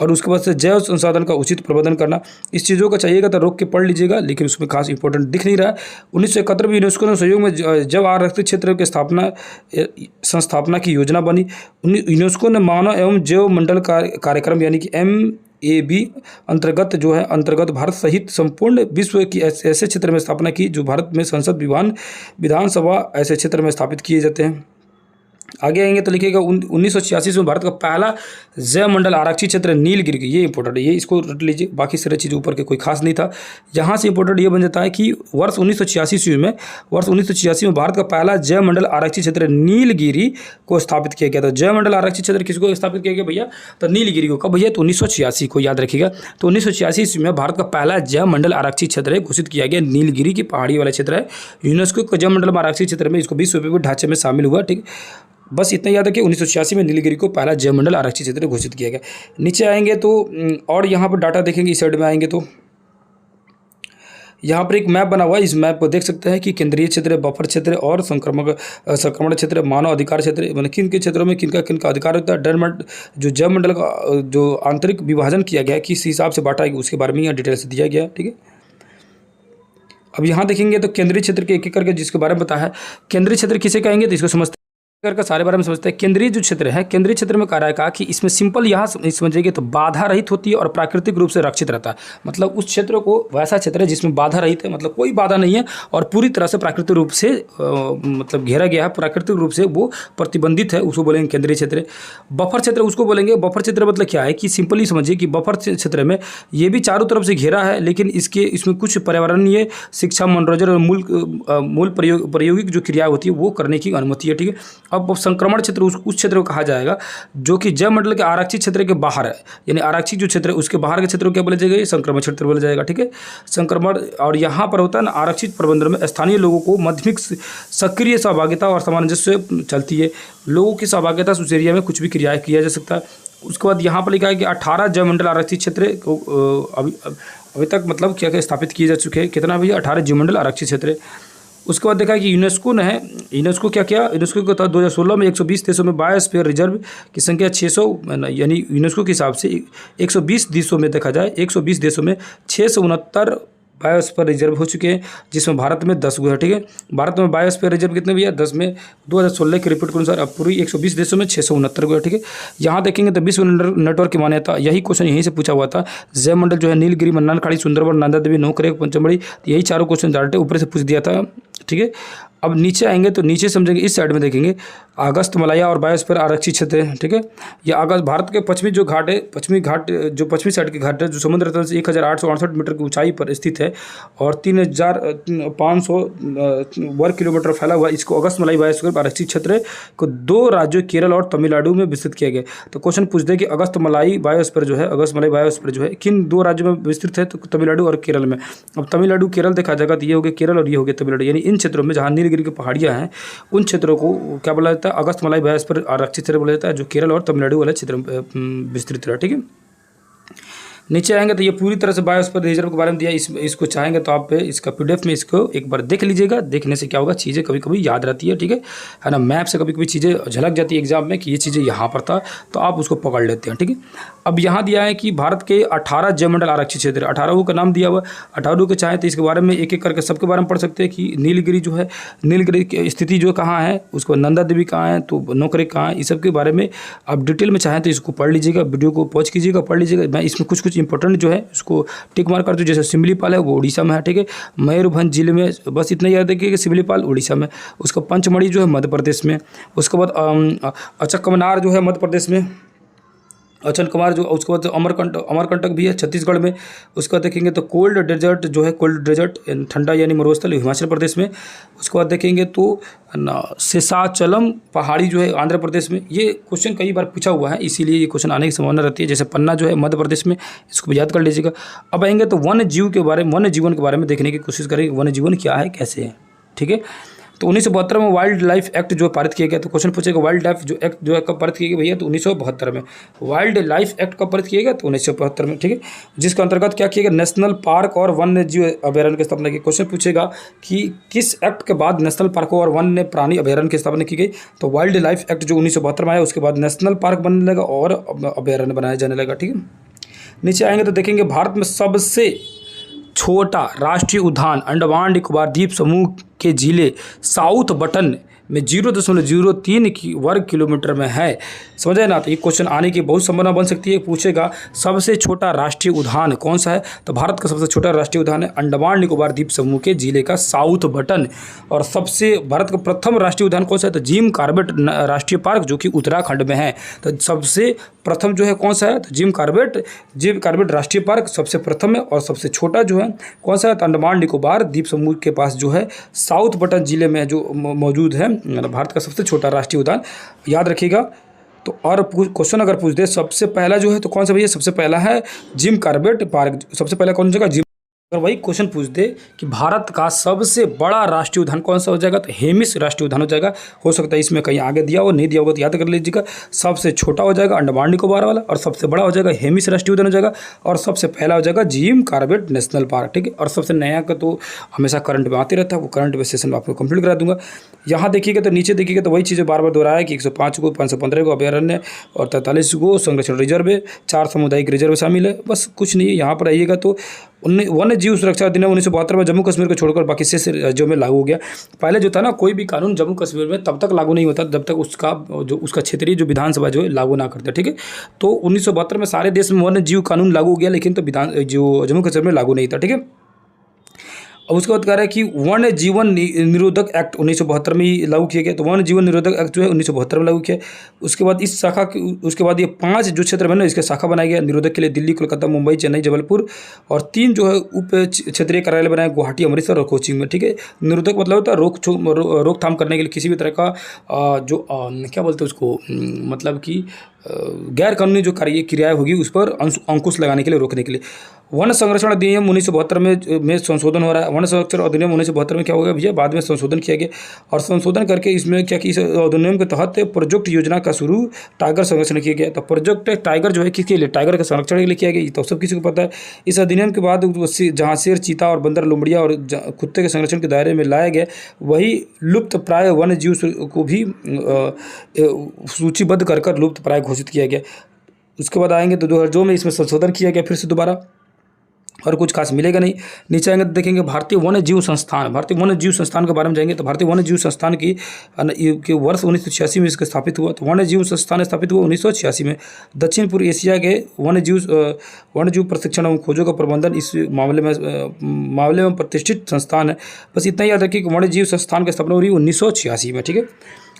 Speaker 1: और उसके बाद से जैव संसाधन का उचित प्रबंधन करना। इस चीज़ों का चाहिएगा तो रोक के पढ़ लीजिएगा, लेकिन उसमें खास इंपॉर्टेंट दिख नहीं रहा है। 1971 में यूनेस्को ने सहयोग में जैव आरक्षित क्षेत्र के संस्थापना की योजना बनी। यूनेस्को ने मानव एवं जैव मंडल कार्यक्रम यानी कि UNESCOAB अंतर्गत जो है अंतर्गत भारत सहित संपूर्ण विश्व की ऐसे क्षेत्र में स्थापना की जो भारत में संसद विधानसभा ऐसे क्षेत्र में स्थापित किए जाते हैं। आगे आएंगे तो लिखिएगा 1986 में भारत का पहला जयमंडल आरक्षित क्षेत्र नीलगिरी, ये इंपॉर्टेंट है, ये इसको रट लीजिए, बाकी सारी चीज़ ऊपर के कोई खास नहीं था। यहाँ से इंपॉर्टेंट ये बन जाता है कि वर्ष 1986 में भारत का पहला जयमंडल आरक्षित क्षेत्र नीलगिरी को स्थापित किया गया था। जयमंडल आरक्षित क्षेत्र किसको स्थापित किया गया भैया? तो नीलगिरी को। कब भैया? तो 1986 को, याद रखिएगा। तो 1986 में भारत का पहला जयमंडल आरक्षित क्षेत्र घोषित किया गया, नीलगिरी की पहाड़ी वाला क्षेत्र है। यूनेस्को के जयमंडल आरक्षित क्षेत्र में इसको विश्व के ढांचे में शामिल हुआ। ठीक, बस इतना याद रखिए। 1986 में नीलगिरी को पहला जयमंडल आरक्षित क्षेत्र घोषित किया गया। नीचे आएंगे तो और यहाँ पर डाटा देखेंगे, इस साइड में आएंगे तो यहाँ पर एक मैप बना हुआ है। इस मैप को देख सकते हैं कि केंद्रीय क्षेत्र, बफर क्षेत्र और संक्रमण क्षेत्र, मानव अधिकार क्षेत्र, मतलब किन के क्षेत्रों में किनका अधिकार होता है। जो जयमंडल का जो आंतरिक विभाजन किया गया किस हिसाब से बांटा गया उसके बारे में यहाँ डिटेल से दिया गया। ठीक है, अब यहाँ देखेंगे तो केंद्रीय क्षेत्र के एक करके जिसके बारे में बताया है। केंद्रीय क्षेत्र किसे कहेंगे तो इसको समझते का सारे बारे में समझते हैं। केंद्रीय जो क्षेत्र है, केंद्रीय क्षेत्र में कहा कि इसमें सिंपल यहाँ समझिएगा तो बाधा रहित होती है और प्राकृतिक रूप से रक्षित रहता है। मतलब उस क्षेत्र को वैसा क्षेत्र है जिसमें बाधा रहित है, मतलब कोई बाधा नहीं है और पूरी तरह से प्राकृतिक रूप से मतलब घेरा गया है, प्राकृतिक रूप से वो प्रतिबंधित है, उसको बोलेंगे केंद्रीय क्षेत्र। बफर क्षेत्र उसको बोलेंगे। बफर क्षेत्र मतलब क्या है कि सिंपली समझिए कि बफर क्षेत्र में ये भी चारों तरफ से घेरा है, लेकिन इसमें कुछ पर्यावरणीय, शिक्षा, मनोरंजन और मूल प्रायोगिक जो क्रिया होती है वो करने की अनुमति है। ठीक है, अब संक्रमण क्षेत्र उस क्षेत्र को कहा जाएगा जो कि जयमंडल के आरक्षित क्षेत्र के बाहर है, यानी आरक्षित जो क्षेत्र है उसके बाहर के क्षेत्र को क्या बोला जाएगा? ये संक्रमण क्षेत्र बोला जाएगा। ठीक है, संक्रमण। और यहाँ पर होता है ना, आरक्षित प्रबंधन में स्थानीय लोगों को माध्यमिक सक्रिय सहभागिता और सामंजस्य चलती है। लोगों की सहभागिता से उस एरिया में कुछ भी किया जा सकता है। उसके बाद यहाँ पर लिखा है कि 18 जयमंडल आरक्षित क्षेत्र को अभी तक मतलब क्या स्थापित किए जा चुके हैं। कितना भैया? 18 जयमंडल आरक्षित क्षेत्र। उसके बाद देखा कि यूनेस्को क्या किया? यूनेस्को के तहत 2016 में 120 देशों में बायोस्फीयर रिजर्व की संख्या 600, यानी यूनेस्को के हिसाब से 120 देशों में देखा जाए 120 देशों में 669 बायोस्फीयर रिजर्व हो चुके हैं, जिसमें भारत में 10 गो है। ठीक है, भारत में बायोस्फीयर रिजर्व कितने भैया? 10 में 2016 की रिपोर्ट के अनुसार अब पूरी 120 देशों में 669 गो है। ठीक है, यहाँ देखेंगे तो विश्व नेटवर्क की मान्यता, यही क्वेश्चन यहीं से पूछा हुआ था। जयमंडल जो है नीलगिरी, मन्नार खाड़ी, सुंदरबन, नंदा देवी, नौकरेक, पंचमढ़ी, यही चारों क्वेश्चन डायरेक्ट ऊपर से पूछ दिया था। ठीक है, अब नीचे आएंगे तो नीचे समझेंगे, इस साइड में देखेंगे अगस्त मलाया और बायोस्फीयर आरक्षित क्षेत्र है। ठीक है, ये अगस्त भारत के पश्चिमी जो घाट है, पश्चिमी साइड के घाट है जो समुद्र तल से 1868 मीटर की ऊंचाई पर स्थित है और 3500 वर्ग किलोमीटर फैला हुआ। इसको अगस्त मलाई बायोस्फीयर आरक्षित क्षेत्र को 2 राज्यों केरल और तमिलनाडु में विस्तृत किया गया। तो क्वेश्चन पूछ दे कि अगस्त मलाई बायोस्फीयर जो है किन 2 राज्यों में विस्तृत है? तो तमिलनाडु और केरल में। अब तमिलनाडु केरल देखा जाएगा तो ये हो गया केरल और ये हो गया तमिलनाडु, यानी इन क्षेत्रों में जहाँ नीलगिरी की पहाड़ियाँ हैं उन क्षेत्रों को क्या बोला जाता है? अगस्त मलाई बायोस्फीयर आरक्षित क्षेत्र बोला जाता है, जो केरल और तमिलनाडु वाले क्षेत्र में विस्तृत है। ठीक है, नीचे आएंगे तो ये पूरी तरह से बायोस्फीयर रिजर्व के बारे में दिया। इसको चाहेंगे तो आप इसका पीडीएफ में इसको एक बार देख लीजिएगा। देखने से क्या होगा, चीज़ें कभी कभी याद रहती है। ठीक है ना, मैप से कभी कभी चीज़ें झलक जाती है एग्जाम में कि ये चीज़ें यहाँ पर था, तो आप उसको पकड़ लेते हैं। ठीक है, अब यहाँ दिया है कि भारत के 18 जयमंडल आरक्षित क्षेत्र, 18 का नाम दिया हुआ। 18 के चाहे तो इसके बारे में एक एक करके सबके बारे में पढ़ सकते हैं कि नीलगिरी जो है, नीलगिरी की स्थिति जो कहाँ है, उसको नंदा देवी कहाँ है, तो नौकरेक कहाँ है, इस सब के बारे में आप डिटेल में चाहें तो इसको पढ़ लीजिएगा, वीडियो को पॉज कीजिएगा, पढ़ लीजिएगा। मैं इसमें कुछ इंपॉर्टेंट जो है उसको टिक मार कर दूँ। जैसे सिमलीपाल है वो उड़ीसा में है। ठीक है, मयूरभंज जिले में, बस इतना याद रखिए कि सिमलीपाल उड़ीसा में। उसका पंचमढ़ी जो है मध्य प्रदेश में। उसके बाद अचकमनार जो है मध्य प्रदेश में, अचल कुमार जो, उसके बाद अमरकंटक भी है छत्तीसगढ़ में। उसके बाद देखेंगे तो कोल्ड डेजर्ट जो है, कोल्ड डेजर्ट ठंडा यानी मरुस्थल हिमाचल प्रदेश में। उसके बाद देखेंगे तो शेषाचलम पहाड़ी जो है आंध्र प्रदेश में। ये क्वेश्चन कई बार पूछा हुआ है, इसीलिए ये क्वेश्चन आने की संभावना रहती है। जैसे पन्ना जो है मध्य प्रदेश में, इसको भी याद कर लीजिएगा। अब आएंगे तो वन्य जीवन के बारे में देखने की कोशिश करेंगे, वन्य जीवन क्या है, कैसे है। ठीक है, तो 1972 में वाइल्ड लाइफ एक्ट जो पारित किया गया। तो क्वेश्चन पूछेगा वाइल्ड लाइफ जो एक्ट जो है कब पारित किया गया भैया? तो 1972 में। वाइल्ड लाइफ एक्ट कब पारित किया गया? तो 1972 में। ठीक है, जिसके अंतर्गत क्या किया गया? नेशनल पार्क और वन्य जीव अभयारण्य की स्थापना की। क्वेश्चन पूछेगा कि किस एक्ट के बाद नेशनल पार्कों और वन्य प्राणी अभयारण्य की स्थापना की गई? तो वाइल्ड लाइफ एक्ट जो 1972 में आया, उसके बाद नेशनल पार्क बनने लगा और अभयारण्य बनाया जाने लगा। ठीक है, नीचे आएंगे तो देखेंगे भारत में सबसे छोटा राष्ट्रीय उद्यान अंडमान निकोबार द्वीप समूह के जिले साउथ बटन में 0.03 वर्ग किलोमीटर में है। समझे ना। तो ये क्वेश्चन आने की बहुत संभावना बन सकती है। पूछेगा सबसे छोटा राष्ट्रीय उद्यान कौन सा है, तो भारत का सबसे छोटा राष्ट्रीय उद्यान है अंडमान निकोबार द्वीप समूह के जिले का साउथ बटन। और सबसे भारत का प्रथम राष्ट्रीय उद्यान कौन सा है, तो जिम कॉर्बेट राष्ट्रीय पार्क जो कि उत्तराखंड में है। तो सबसे प्रथम जो है कौन सा है, तो जिम कॉर्बेट राष्ट्रीय पार्क सबसे प्रथम है। और सबसे छोटा जो है कौन सा है, तो अंडमान निकोबार द्वीप समूह के पास जो है साउथ बटन जिले में जो मौजूद है, भारत का सबसे छोटा राष्ट्रीय उद्यान। याद रखिएगा। तो और क्वेश्चन अगर पूछ दे सबसे पहला जो है तो कौन सा भैया, सबसे पहला है जिम कॉर्बेट पार्क। सबसे पहला कौन सा जगह, जिम। अगर वही क्वेश्चन पूछ दे कि भारत का सबसे बड़ा राष्ट्रीय उद्यान कौन सा हो जाएगा, तो हेमिस राष्ट्रीय उद्यान हो जाएगा। हो सकता है इसमें कहीं आगे दिया हो, नहीं दिया होगा तो याद कर लीजिएगा। सबसे छोटा हो जाएगा अंडमान निकोबार वाला, और सबसे बड़ा हो जाएगा हेमिस राष्ट्रीय उद्यान हो जाएगा, और सबसे पहला हो जाएगा जिम कॉर्बेट नेशनल पार्क। ठीक है। और सबसे नया का तो हमेशा करंट में आते रहता है, वो करंट में सेशन में आपको कंप्लीट करा दूंगा। यहाँ देखिएगा तो नीचे देखिएगा तो वही चीज़ें बार बार दोहराया कि 105 को 515 को अभयारण्य और 43 को संरक्षण रिजर्व है, 4 सामुदायिक रिजर्व शामिल है। बस कुछ नहीं है। यहाँ पर आइएगा तो वन्य जीव सुरक्षा अधिनियम 1972 में जम्मू कश्मीर को छोड़कर बाकी शेष राज्यों में लागू हो गया। पहले जो था ना, कोई भी कानून जम्मू कश्मीर में तब तक लागू नहीं होता जब तक उसका क्षेत्रीय जो विधानसभा जो है लागू ना करते। ठीक है। तो 1972 में सारे देश में वन्य जीव कानून लागू हो गया, लेकिन तो जो जम्मू कश्मीर में लागू नहीं था। ठीक है। अब उसके बाद कह रहा है कि वन्य जीवन निरोधक एक्ट 1972 में ही लागू किया गया। तो वन्य जीवन निरोधक एक्ट जो है 1972 में लागू किया। उसके बाद इस शाखा उसके बाद ये 5 जो क्षेत्र में ना इसके शाखा बनाया गया निरोधक के लिए, दिल्ली, कोलकाता, मुंबई, चेन्नई, जबलपुर, और 3 जो है उप क्षेत्रीय कार्यालय बनाए गुवाहाटी, अमृतसर और कोचिंग में। ठीक है। निरोधक मतलब होता है रोकथाम करने के लिए, किसी भी तरह का क्या बोलते हैं उसको, मतलब कि गैर कानूनी जो क्रियाएं होगी उस पर अंकुश लगाने के लिए, रोकने के लिए। वन संरक्षण अधिनियम 1972 में संशोधन हो रहा है। वन संरक्षण अधिनियम 1972 में क्या हो गया भैया, बाद में संशोधन किया गया, और संशोधन करके इसमें क्या कि इस अधिनियम के तहत प्रोजेक्ट योजना का शुरू टाइगर संरक्षण किया गया। तो प्रोजेक्ट टाइगर जो है किसके लिए, टाइगर के संरक्षण के लिए किया गया, तो सब किसी को पता है। इस अधिनियम के बाद जहाँ शेर, चीता और बंदर, लोमड़िया और कुत्ते के संरक्षण के दायरे में लाया गया, वही लुप्त प्राय वन्य जीव को भी सूचीबद्ध कर लुप्त प्राय घोषित किया गया। उसके बाद आएंगे तो 2002 में इसमें संशोधन किया गया फिर से दोबारा, और कुछ खास मिलेगा नहीं। नीचे आएंगे तो देखेंगे भारतीय वन्य जीव संस्थान। भारतीय वन्य जीव संस्थान के बारे में जाएंगे तो भारतीय वन्य जीव संस्थान की वर्ष 1986 में इसका स्थापित हुआ। तो वन्य जीव संस्थान स्थापित हुआ 1986 में। दक्षिण पूर्व एशिया के वन्य जीव प्रशिक्षण एवं खोजों का प्रबंधन इस मामले में प्रतिष्ठित संस्थान है। बस इतना याद रखिए कि वन्य जीव संस्थान की स्थापना हुई 1986 में। ठीक है।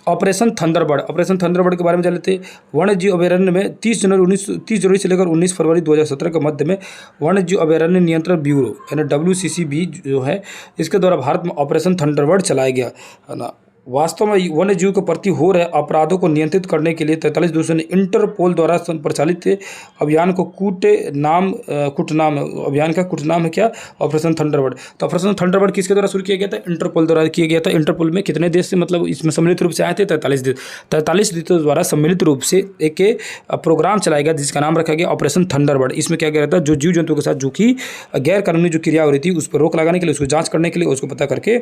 Speaker 1: ऑपरेशन थंडरबर्ड के बारे में जान लेते हैं। वन्य जीव अभयारण्य में 30 जनवरी से लेकर 19 फरवरी 2017 के मध्य में वन्य जीव अभयारण्य नियंत्रण ब्यूरो यानी WCCB जो है, इसके द्वारा भारत में ऑपरेशन थंडरबर्ड चलाया गया है ना। वास्तव में वन्य जीव के प्रति हो रहे अपराधों को नियंत्रित करने के लिए 43 देशों ने इंटरपोल द्वारा प्रचालित अभियान को कुटनाम अभियान का कुटनाम है क्या, ऑपरेशन थंडरबर्ड। तो ऑपरेशन थंडरबर्ड किसके द्वारा शुरू किया गया था, इंटरपोल द्वारा किया गया था। इंटरपोल में कितने देश से मतलब इसमें सम्मिलित रूप से आए थे, 43 देशों द्वारा सम्मिलित रूप से एक प्रोग्राम चलाया गया जिसका नाम रखा गया ऑपरेशन थंडरबर्ड। इसमें क्या गया था, जो जीव जंतुओं के साथ जो कि गैर कानूनी जो क्रिया हो रही थी उस पर रोक लगाने के लिए, उसको जाँच करने के लिए, उसको पता करके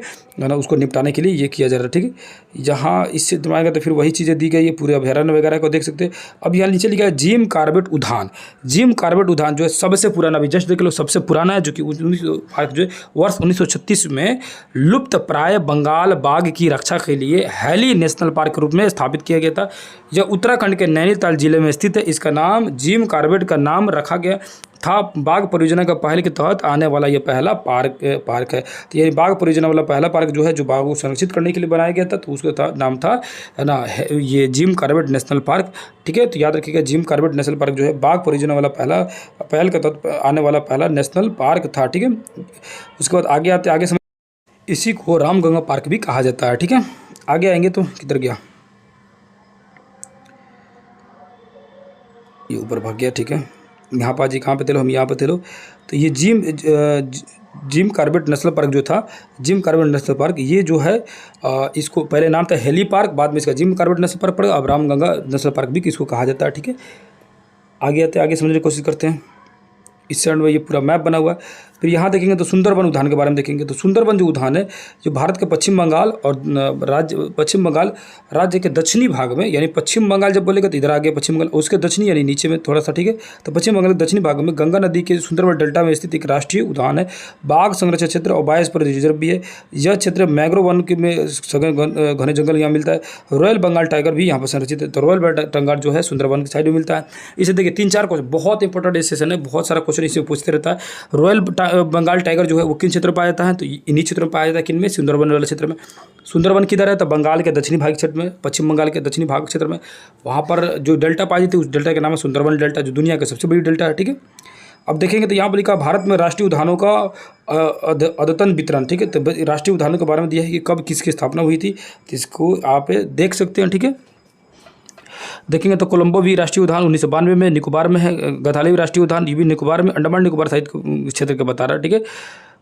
Speaker 1: उसको निपटाने के लिए ये किया जा रहा है। ठीक है। यहाँ इससे दिमाग तो फिर वही चीज़ें दी गई है, पूरे अभयारण्य वगैरह को देख सकते हैं। अब यहाँ नीचे लिखा है जिम कॉर्बेट उद्यान। जिम कॉर्बेट उद्यान जो है सबसे पुराना, अभी जस्ट देख लो, सबसे पुराना है, जो कि वर्ष 1936 में लुप्त प्राय बंगाल बाघ की रक्षा के लिए हैली नेशनल पार्क के रूप में स्थापित किया गया था। यह उत्तराखंड के नैनीताल जिले में स्थित है। इसका नाम जिम कॉर्बेट का नाम रखा गया था। बाघ परियोजना का पहल के तहत आने वाला यह पहला पार्क है। तो ये बाघ परियोजना वाला पहला पार्क जो है, जो बाघ को संरक्षित करने के लिए बनाया गया था, तो उसका नाम था है ना ये जिम कॉर्बेट नेशनल पार्क। ठीक है। तो याद रखिएगा जिम कॉर्बेट नेशनल पार्क जो है बाघ परियोजना वाला पहल के तहत आने वाला पहला नेशनल पार्क था। ठीक है। उसके बाद आगे समझ, इसी को रामगंगा पार्क भी कहा जाता है। ठीक है। आगे आएंगे तो किधर गया, ये ऊपर भाग गया। ठीक है। यहाँ पर जी कहाँ पे थे लो, हम यहाँ पे थे लो। तो ये जिम कॉर्बेट नेशनल पार्क जो था, जिम कॉर्बेट नेशनल पार्क, ये जो है इसको पहले नाम था हेली पार्क, बाद में इसका जिम कॉर्बेट नेशनल पार्क पड़ा। अब रामगंगा नेशनल पार्क भी किसको कहा जाता है। ठीक है। आगे आते आगे समझने की कोशिश करते हैं। इस साइड में ये पूरा मैप बना हुआ है। फिर यहाँ देखेंगे तो सुंदरबन उद्यान के बारे में देखेंगे तो सुंदरबन जो उद्यान है जो भारत के पश्चिम बंगाल और पश्चिम बंगाल राज्य के दक्षिणी भाग में, यानी पश्चिम बंगाल जब बोलेगा तो इधर आ गया पश्चिम बंगाल, उसके दक्षिणी यानी नीचे में थोड़ा सा, ठीक है। तो पश्चिम बंगाल के दक्षिणी भाग में गंगा नदी के सुंदरबन डेल्टा में स्थित एक राष्ट्रीय उद्यान है। बाघ संरक्षण क्षेत्र और बायोस्फीयर रिजर्व भी है। यह क्षेत्र मैंग्रोव वन के में घने जंगल यहाँ मिलता है। रॉयल बंगाल टाइगर भी यहाँ पर संरक्षित है। तो रॉयल बंगाल टाइगर जो है सुंदरबन की साइड में मिलता है। इसे देखिए 3-4 क्वेश्चन, बहुत इंपॉर्टेंट सेशन है, बहुत सारा क्वेश्चन इसमें पूछते रहता है। रॉयल बंगाल टाइगर जो है वो किन क्षेत्र में पाया जाता है, तो इन्हीं क्षेत्र में पाया जाता है। किन में? सुंदरबन वाले क्षेत्र में। सुंदरबन किधर है? तो बंगाल के दक्षिणी भाग क्षेत्र में, पश्चिम बंगाल के दक्षिणी भाग क्षेत्र में। वहाँ पर जो डेल्टा पाई जाती है उस डेल्टा का नाम है सुंदरबन डेल्टा, जो दुनिया की सबसे बड़ी डेल्टा है, ठीक है। अब देखेंगे तो यहाँ पर लिखा भारत में राष्ट्रीय उद्यानों का अद्यतन वितरण, ठीक है। तो राष्ट्रीय उद्यानों के बारे में दिया है कि कब किसकी स्थापना हुई थी, इसको आप देख सकते हैं, ठीक है। देखेंगे तो कोलंबो भी राष्ट्रीय उद्यान 1992 में निकोबार में है। गथाली भी राष्ट्रीय उद्यान, ये भी निकोबार में, अंडमान निकोबार साहित्य क्षेत्र का बता रहा है, ठीक है।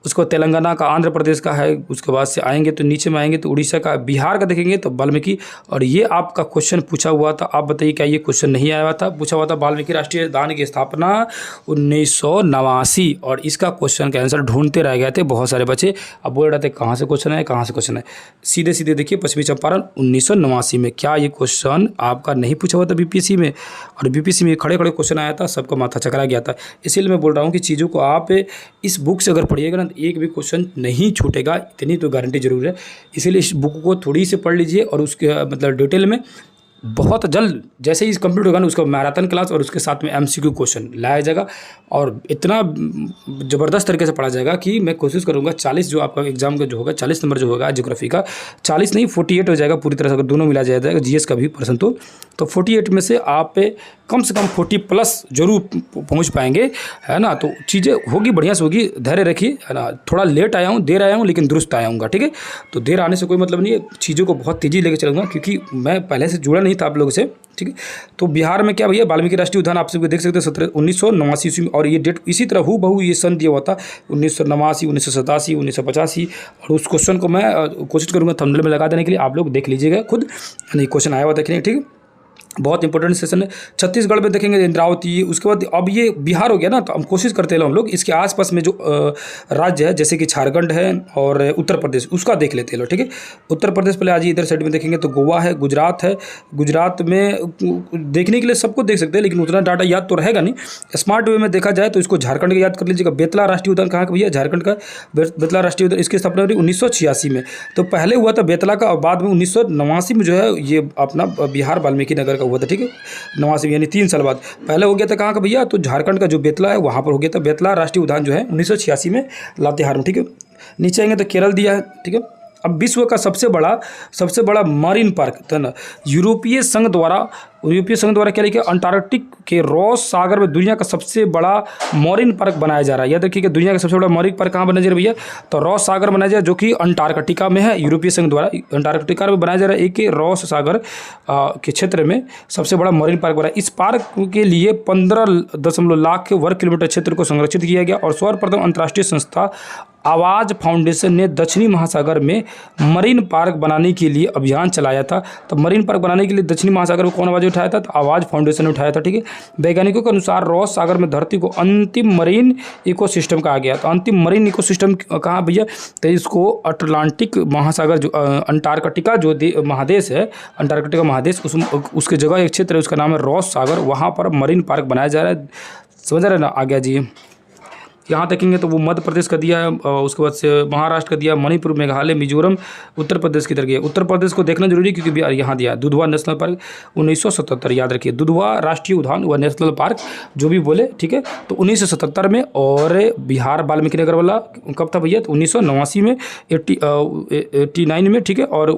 Speaker 1: उसको तेलंगाना का, आंध्र प्रदेश का है। उसके बाद से आएंगे तो नीचे में आएंगे तो उड़ीसा का, बिहार का देखेंगे तो वाल्मीकि। और ये आपका क्वेश्चन पूछा हुआ था, आप बताइए क्या ये क्वेश्चन नहीं आया हुआ था? पूछा हुआ था वाल्मीकि राष्ट्रीय उद्यान की स्थापना 1989, और इसका क्वेश्चन का आंसर ढूंढते रह गए थे बहुत सारे बच्चे। अब बोल रहे थे कहाँ से क्वेश्चन है, कहाँ से क्वेश्चन है। सीधे सीधे देखिए, पश्चिमी चंपारण 1989 में। क्या ये क्वेश्चन आपका नहीं पूछा हुआ था बीपीएससी में? और बीपीएससी में खड़े खड़े क्वेश्चन आया था, सबका माथा चकरा गया था। इसीलिए मैं बोल रहा हूँ कि चीज़ों को आप इस बुक से अगर पढ़िएगा ना, एक भी क्वेश्चन नहीं छूटेगा, इतनी तो गारंटी जरूर है। इसीलिए इस बुक को थोड़ी से पढ़ लीजिए और उसके मतलब डिटेल में बहुत जल्द जैसे ही कंप्लीट होगा ना, उसका मैराथन क्लास और उसके साथ में एमसीक्यू क्वेश्चन लाया जाएगा। और इतना ज़बरदस्त तरीके से पढ़ा जाएगा कि मैं कोशिश करूंगा 40 जो आपका एग्जाम का जो होगा 40 नंबर जो होगा ज्योग्राफी का, 40 नहीं 48 हो जाएगा पूरी तरह से, अगर दोनों मिला जाएगा जीएस का भी पर्सन तो 48 में से आप कम से कम 40+ जरूर पहुंच पाएंगे, है ना। तो चीज़ें होगी, बढ़िया से होगी, धैर्य रखिए, है ना। थोड़ा लेट आया हूँ, देर आया हूँ, लेकिन दुरुस्त आया हूँ, ठीक है। तो देर आने से कोई मतलब नहीं है, चीज़ों को बहुत तेज़ी लेकर चलूँगा क्योंकि मैं पहले से जुड़ा नहीं था आप लोगों से, ठीक है। तो बिहार में क्या भैया, वाल्मीकि राष्ट्रीय उद्यान आप सब देख सकते हैं 1989 ईस्वी में। और ये डेट इसी तरह हूबहू ये सन दिया हुआ था 1989, 1987, 1985। और उस क्वेश्चन को मैं कोशिश करूँगा थंबनेल में लगा देने के लिए, आप लोग देख लीजिएगा खुद, यानी क्वेश्चन आया हुआ देखने, ठीक है। बहुत इंपॉर्टेंट सेशन है। छत्तीसगढ़ में देखेंगे इंद्रावती, उसके बाद अब ये बिहार हो गया ना, तो हम कोशिश करते हैं हम लोग इसके आसपास में जो राज्य है जैसे कि झारखंड है और उत्तर प्रदेश, उसका देख लेते हैं लोग, ठीक है। उत्तर प्रदेश पहले आज इधर साइड में देखेंगे तो गोवा है, गुजरात है। गुजरात में देखने के लिए सबको देख सकते हैं, लेकिन उतना डाटा याद तो रहेगा नहीं। स्मार्ट वे में देखा जाए तो इसको झारखंड का याद कर लीजिएगा। बेतला राष्ट्रीय उद्यान कहाँ का भैया? झारखंड का बेतला राष्ट्रीय उद्यान। इसकी स्थापना हुई 1986 में। तो पहले हुआ था बेतला का और बाद में 1989 में जो है ये अपना बिहार वाल्मीकि नगर हुआ था, ठीक है। 89 यानी 3 साल बाद। पहले हो गया था कहाँ का भैया? तो झारखंड का जो बेतला है वहाँ पर हो गया था। बेतला राष्ट्रीय उद्यान जो है 1986 में लातेहार में, ठीक है। नीचे आएंगे तो केरल दिया है, ठीक है। अब विश्व का सबसे बड़ा मरीन पार्क था ना, यूरोपीय संघ द्वारा क्या लिखा? अंटार्कटिक के रॉस सागर में दुनिया का सबसे बड़ा मरीन पार्क बनाया जा रहा है। याद रखिए कि दुनिया का सबसे बड़ा मरीन पार्क कहाँ बनाया जा रहा है भैया? तो रॉस सागर बनाया जा रहा है, जो कि अंटार्कटिका में है। यूरोपीय संघ द्वारा अंटार्कटिका में बनाया जा रहा है एक रॉस सागर के क्षेत्र में सबसे बड़ा मरीन पार्क बना है। इस पार्क के लिए 15 लाख वर्ग किलोमीटर क्षेत्र को संरक्षित किया गया। और सर्वप्रथम अंतर्राष्ट्रीय संस्था आवाज़ फाउंडेशन ने दक्षिणी महासागर में मरीन पार्क बनाने के लिए अभियान चलाया था। तो मरीन पार्क बनाने के लिए दक्षिणी महासागर में कौन आवाज़ उठाया था? तो आवाज़ फाउंडेशन ने उठाया था, ठीक है। वैज्ञानिकों के अनुसार रॉस सागर में धरती को अंतिम मरीन इकोसिस्टम कहा गया। तो अंतिम मरीन इकोसिस्टम कहाँ भैया? तो इसको अटलांटिक महासागर जो अंटार्कटिका जो महादेश है, अंटार्कटिका महादेश, उसके जगह एक क्षेत्र है, उसका नाम है रॉस सागर। वहाँ पर मरीन पार्क बनाया जा रहा है, समझ रहे हैं ना। आ गया जी। यहाँ देखेंगे तो वो मध्य प्रदेश का दिया है, उसके बाद से महाराष्ट्र का दिया, मणिपुर, मेघालय, मिजोरम, उत्तर प्रदेश की तरफ गया। उत्तर प्रदेश को देखना जरूरी क्योंकि यहाँ दिया दुधवा नेशनल पार्क 1977, याद रखिए दुधवा राष्ट्रीय उद्यान व नेशनल पार्क जो भी बोले, ठीक है। तो 1977 में। और बिहार वाल्मीकि नगर वाला कब था भैया? तो 1989 में, 89 में, ठीक है। और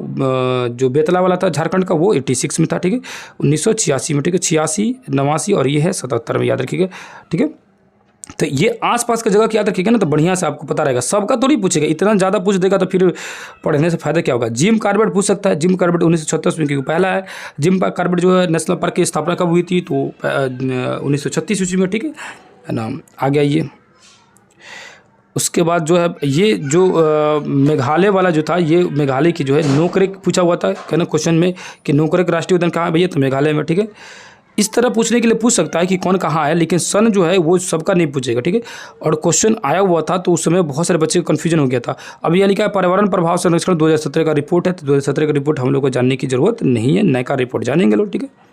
Speaker 1: जो बेतला वाला था झारखंड का वो 86 में था, ठीक है। 1986 में, ठीक है। 86, 89 और ये है 77 में, याद रखिएगा, ठीक है। तो ये आसपास का जगह याद रखिएगा ना, तो बढ़िया से आपको पता रहेगा। सबका थोड़ी पूछेगा, इतना ज़्यादा पूछ देगा तो फिर पढ़ने से फायदा क्या होगा। जिम कॉर्बेट पूछ सकता है। जिम कॉर्बेट 1936 में, क्योंकि पहला है। जिम कॉर्बेट जो है नेशनल पार्क की स्थापना कब हुई थी? तो 1936 ईस्वी में, ठीक है ना। आ गया ये। उसके बाद जो है ये जो मेघालय वाला जो था, ये मेघालय की जो है नोकरेक पूछा हुआ था, कहना क्वेश्चन में कि नोकरेक राष्ट्रीय उद्यान कहाँ है भैया? तो मेघालय में, ठीक है। इस तरह पूछने के लिए पूछ सकता है कि कौन कहाँ है, लेकिन सन जो है वो सबका नहीं पूछेगा, ठीक है। और क्वेश्चन आया हुआ था तो उस समय बहुत सारे बच्चे को कन्फ्यूजन हो गया था। अब यह लिखा है पर्यावरण प्रभाव सर्वेक्षण 2017 का रिपोर्ट है, तो 2017 का रिपोर्ट हम लोग को जानने की जरूरत नहीं है, नया का रिपोर्ट जानेंगे लोग, ठीक है।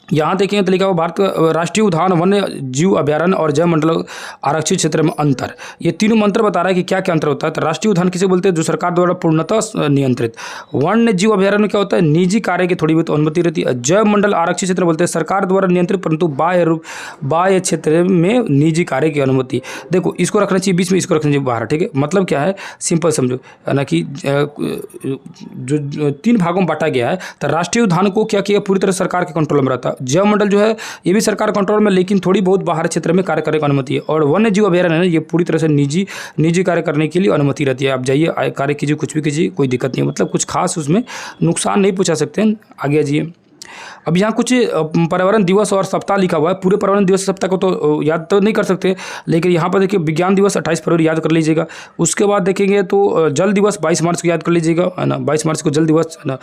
Speaker 1: यहाँ देखेंगे तो लिखा हुआ भारत का राष्ट्रीय उद्यान, वन्य जीव अभ्यारण्य और जैव मंडल आरक्षित क्षेत्र में अंतर। ये तीनों मंत्र बता रहा है कि क्या क्या अंतर होता है। तो राष्ट्रीय उद्यान किसे बोलते हैं, जो सरकार द्वारा पूर्णतः नियंत्रित। वन्य जीव अभ्यारण्य क्या होता है, निजी कार्य की थोड़ी बहुत अनुमति रहती है। जैव मंडल आरक्षित क्षेत्र बोलते हैं सरकार द्वारा नियंत्रित परंतु बाह्य क्षेत्र में निजी कार्य की अनुमति। देखो इसको रखना चाहिए बीच में, इसको रखना चाहिए बाहर, ठीक है। मतलब क्या है, सिंपल समझो ना कि जो 3 भागों में बांटा गया है। तो राष्ट्रीय उद्यान को क्या किया, पूरी तरह सरकार के कंट्रोल में रहता है। जैव मंडल जो है ये भी सरकार कंट्रोल में, लेकिन थोड़ी बहुत बाहर क्षेत्र में कार्य करने की अनुमति है। और वन्य जीव अभ्यारण्य है ये पूरी तरह से निजी कार्य करने के लिए अनुमति रहती है। आप जाइए कार्य कीजिए, कुछ भी कीजिए, कोई दिक्कत नहीं है, मतलब कुछ खास उसमें नुकसान नहीं पूछा सकते हैं। आगे जाइए। अब यहाँ कुछ पर्यावरण दिवस और सप्ताह लिखा हुआ है। पूरे पर्यावरण दिवस सप्ताह को तो याद तो नहीं कर सकते, लेकिन यहाँ पर देखिए विज्ञान दिवस 28 फरवरी याद कर लीजिएगा। उसके बाद देखेंगे तो जल दिवस 22 मार्च को याद कर लीजिएगा, है ना, 22 मार्च को जल दिवस, है ना।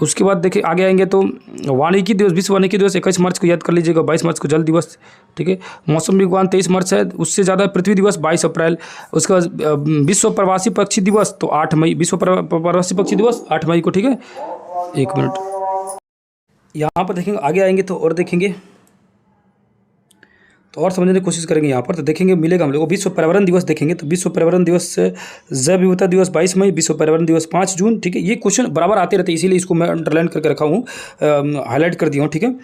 Speaker 1: उसके बाद देखिए आगे आएंगे तो वानिकी दिवस, विश्व वानिकी दिवस 21 मार्च को याद कर लीजिएगा, 22 मार्च को जल दिवस, ठीक है। मौसम विज्ञान 23 मार्च है, उससे ज़्यादा पृथ्वी दिवस 22 अप्रैल। उसके बाद विश्व प्रवासी पक्षी दिवस तो 8 मई, विश्व प्रवासी पक्षी दिवस 8 मई को, ठीक है। 1 मिनट यहाँ पर देखेंगे, आगे आएंगे तो और देखेंगे तो और समझने की कोशिश करेंगे। यहाँ पर तो देखेंगे मिलेगा हम लोग को विश्व पर्यावरण दिवस देखेंगे तो विश्व पर्यावरण दिवस जैव विविधता दिवस 22 मई, विश्व पर्यावरण दिवस 5 जून, ठीक है। ये क्वेश्चन बराबर आते रहते हैं, इसीलिए इसको मैं अंडरलाइन करके रखा हूँ, हाईलाइट कर दिया हूँ, ठीक है।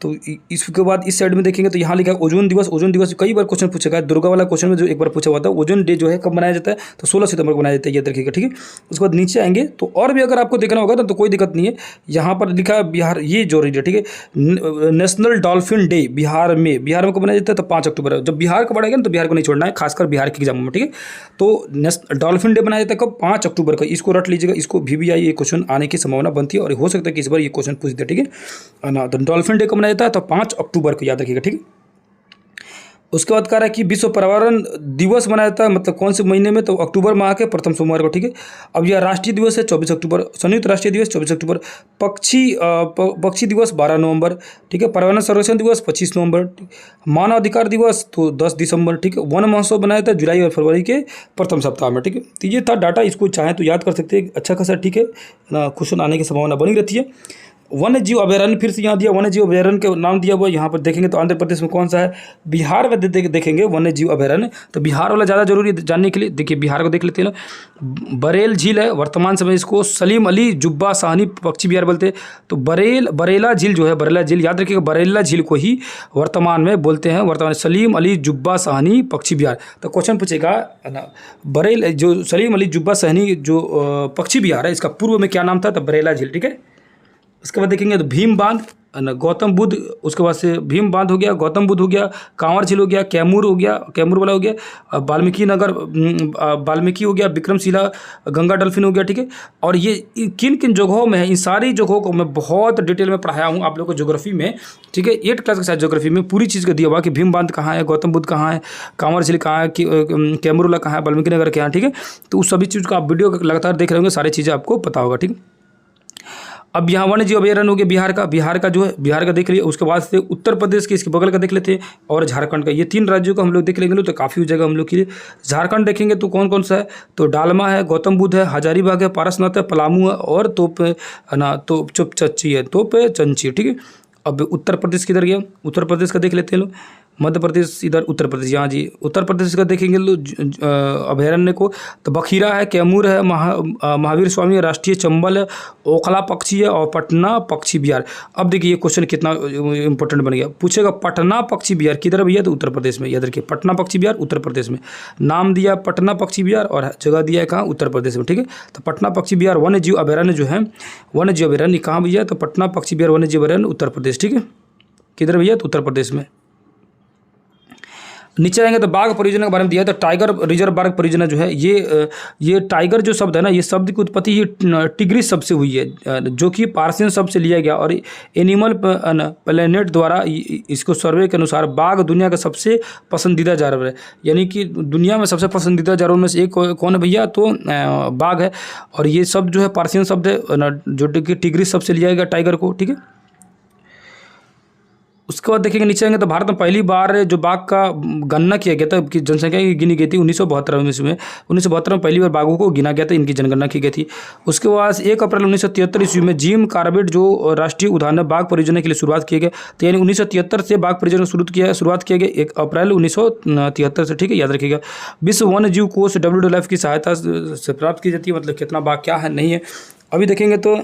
Speaker 1: तो इसके बाद इस साइड में देखेंगे तो यहाँ लिखा है ओजोन दिवस। ओजोन दिवस कई बार क्वेश्चन पूछा गया, दुर्गा वाला क्वेश्चन में जो एक बार पूछा हुआ था। ओजोन डे जो है कब मनाया जाता है, तो 16 सितंबर को मनाया जाता है, ये देखिएगा, ठीक है। उसके बाद नीचे आएंगे तो और भी अगर आपको देखना होगा तो कोई दिक्कत नहीं है। यहाँ पर लिखा है बिहार, ये जो रीड है, ठीक है, नेशनल डॉल्फिन डे बिहार में कब मनाया जाता है, तो 5 अक्टूबर। जब बिहार का बढ़ेगा ना तो बिहार को नहीं छोड़ना है, खासकर बिहार के एग्जामों में, ठीक है। तो डॉल्फिन डे मनाया जाता है कब, 5 अक्टूबर को। इसको रट लीजिएगा, इसको VVI ये क्वेश्चन आने की संभावना बनती है और हो सकता है कि इस बार ये क्वेश्चन पूछ दे, ठीक है ना। तो डॉल्फिन डे कब मनाया जाता है, तो 5 अक्टूबर को याद रखिएगा, ठीक है। उसके बाद कह रहा है कि विश्व पर्यावरण दिवस मनाया जाता है, मतलब कौन से महीने में, तो अक्टूबर माह के प्रथम सोमवार को, ठीक है। अब यह राष्ट्रीय दिवस है 24 अक्टूबर, संयुक्त राष्ट्रीय दिवस 24 अक्टूबर, पक्षी दिवस 12 नवंबर, ठीक है। पर्यावरण संरक्षण दिवस 25 नवंबर, मानव अधिकार दिवस तो 10 दिसंबर, ठीक है। वन महोत्सव बनाया था जुलाई और फरवरी के प्रथम सप्ताह में, ठीक है। तो ये था डाटा, इसको चाहें तो याद कर सकते हैं, अच्छा खासा, ठीक है ना। क्वेश्चन आने की संभावना बनी रहती है। वन्य जीव अभ्यारण्य फिर से यहाँ दिया, वन्य जीव अभ्यारण्य के नाम दिया हुआ यहाँ पर देखेंगे तो आंध्र प्रदेश में कौन सा है, बिहार में देखेंगे वन्य जीव अभ्यारण्य। तो बिहार वाला ज़्यादा जरूरी है जानने के लिए। देखिए बिहार को देख लेते हैं ना, बरेल झील है, वर्तमान समय इसको सलीम अली जुब्बा साहनी पक्षी विहार बोलते हैं। तो बरेला झील जो है, बरेला झील याद रखिएगा, बरेला झील को ही वर्तमान में बोलते हैं, वर्तमान सलीम अली जुब्बा साहनी पक्षी विहार। तो क्वेश्चन पूछेगा ना, बरेल जो सलीम अली जुब्बा साहनी जो पक्षी विहार है, इसका पूर्व में क्या नाम था, तो बरेला झील, ठीक है। उसके बाद देखेंगे तो भीम बांध, गौतम बुद्ध, उसके बाद से भीम बांध हो गया, गौतम बुद्ध हो गया, कांवर झील हो गया, कैमूर हो गया, कैमूर वाला हो गया, वाल्मीकि नगर, वाल्मीकि हो गया, विक्रमशिला, गंगा डल्फिन हो गया, ठीक है। और ये किन किन जगहों में है, इन सारी जगहों को मैं बहुत डिटेल में पढ़ाया हूँ आप लोगों को ज्योग्राफी में, ठीक है। 8 क्लास के साथ ज्योग्राफी में पूरी चीज़ का दिया हुआ कि भीम बांध कहाँ है, गौतम बुद्ध कहाँ है, कांवर झील कहाँ है, कैमूर वाला कहाँ है, वाल्मीकि नगर कहाँ है, ठीक है। तो उस सभी चीज़ को आप वीडियो लगातार देख रहे होंगे, सारी चीज़ें आपको पता होगा, ठीक है। अब यहाँ वन्य जीव अभ्यारण्य हो गया बिहार का जो है, बिहार का देख लिया। उसके बाद से उत्तर प्रदेश के इसके बगल का देख लेते हैं और झारखंड का। ये 3 राज्यों को हम लोग देख लेंगे तो काफ़ी हो जाएगा हम लोग के लिए। झारखंड देखेंगे तो कौन कौन सा है, तो डालमा है, गौतम बुद्ध है, हजारीबाग है, पारसनाथ है, पलामू है और तोप ना तो चुपचच्ची है, तोप चंची, ठीक है। अब उत्तर प्रदेश किधर गया, उत्तर प्रदेश का देख लेते हैं लोग। मध्य प्रदेश, इधर उत्तर प्रदेश, यहाँ जी उत्तर प्रदेश का देखेंगे लोग अभयारण्य को, तो बखीरा है, कैमूर है, महावीर स्वामी राष्ट्रीय चंबल है, ओखला पक्षी है और पटना पक्षी विहार। अब देखिए ये क्वेश्चन कितना इंपॉर्टेंट बन गया, पूछेगा पटना पक्षी विहार किधर भैया, तो उत्तर प्रदेश में। याद रखिए पटना पक्षी विहार उत्तर प्रदेश में, नाम दिया पटना पक्षी विहार और जगह दिया है कहाँ, उत्तर प्रदेश में, ठीक है। तो पटना पक्षी विहार वन्य जीव अभयारण्य जो है, वन्य जीव अभयारण्य कहाँ भैया, तो पटना पक्षी विहार वन्य जीव अभयारण्य उत्तर प्रदेश, ठीक है। किधर भैया, तो उत्तर प्रदेश में। नीचे आएंगे तो बाघ परियोजना के बारे में दिया है, तो टाइगर रिजर्व बाघ परियोजना जो है, ये टाइगर जो शब्द है ना, ये शब्द की उत्पत्ति ये टिग्रिस शब्द से हुई है, जो कि पार्सियन शब्द से लिया गया। और एनिमल प्लेनेट द्वारा इसको सर्वे के अनुसार बाघ दुनिया का सबसे पसंदीदा जानवर है, यानी कि दुनिया में सबसे पसंदीदा जानवर में से एक कौन है भैया, तो बाघ है। और ये शब्द जो है पार्सियन शब्द है ना, जो कि टिग्रिस शब्द से लिया गया टाइगर को, ठीक है। उसके बाद देखेंगे नीचे आएंगे तो भारत में पहली बार जो बाघ का गणना किया गया था, कि जनसंख्या की गिनी गई थी 1972 में। 1972 में पहली बार बाघों को गिना गया था, इनकी जनगणना की गई थी। उसके बाद 1 अप्रैल 1973 ईस्वी में जिम कॉर्बेट जो राष्ट्रीय उद्यान है बाघ परियोजना के लिए शुरुआत किया गया। तो यानी 1973 से बाघ परियोजना शुरुआत किया गया 1 अप्रैल 1973 से, ठीक है, याद रखिएगा। विश्व वन्य जीव कोष WWF की सहायता से प्राप्त की जाती है, मतलब कितना बाघ क्या है नहीं है। अभी देखेंगे तो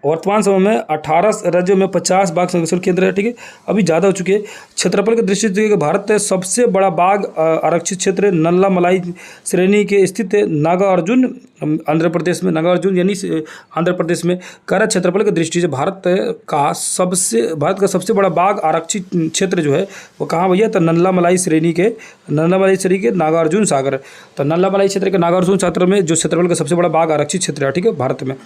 Speaker 1: वर्तमान समय में 18 राज्यों में 50 बाघ संरक्षण केंद्र है, ठीक है, अभी ज़्यादा हो चुके हैं। क्षेत्रफल की दृष्टि से भारत में सबसे बड़ा बाघ आरक्षित क्षेत्र नल्ला मलाई श्रेणी के स्थित है नागार्जुन, आंध्र प्रदेश में। नागार्जुन यानी आंध्र प्रदेश में। कार्य क्षेत्रफल की दृष्टि से भारत का सबसे बड़ा बाघ आरक्षित क्षेत्र जो है वो कहाँ भैया, तो नल्ला मलाई श्रेणी के नागार्जुन सागर। तो नल्ला मलाई क्षेत्र के नागार्जुन सागर में जो क्षेत्रफल का सबसे बड़ा बाघ आरक्षित क्षेत्र है, ठीक है, भारत में।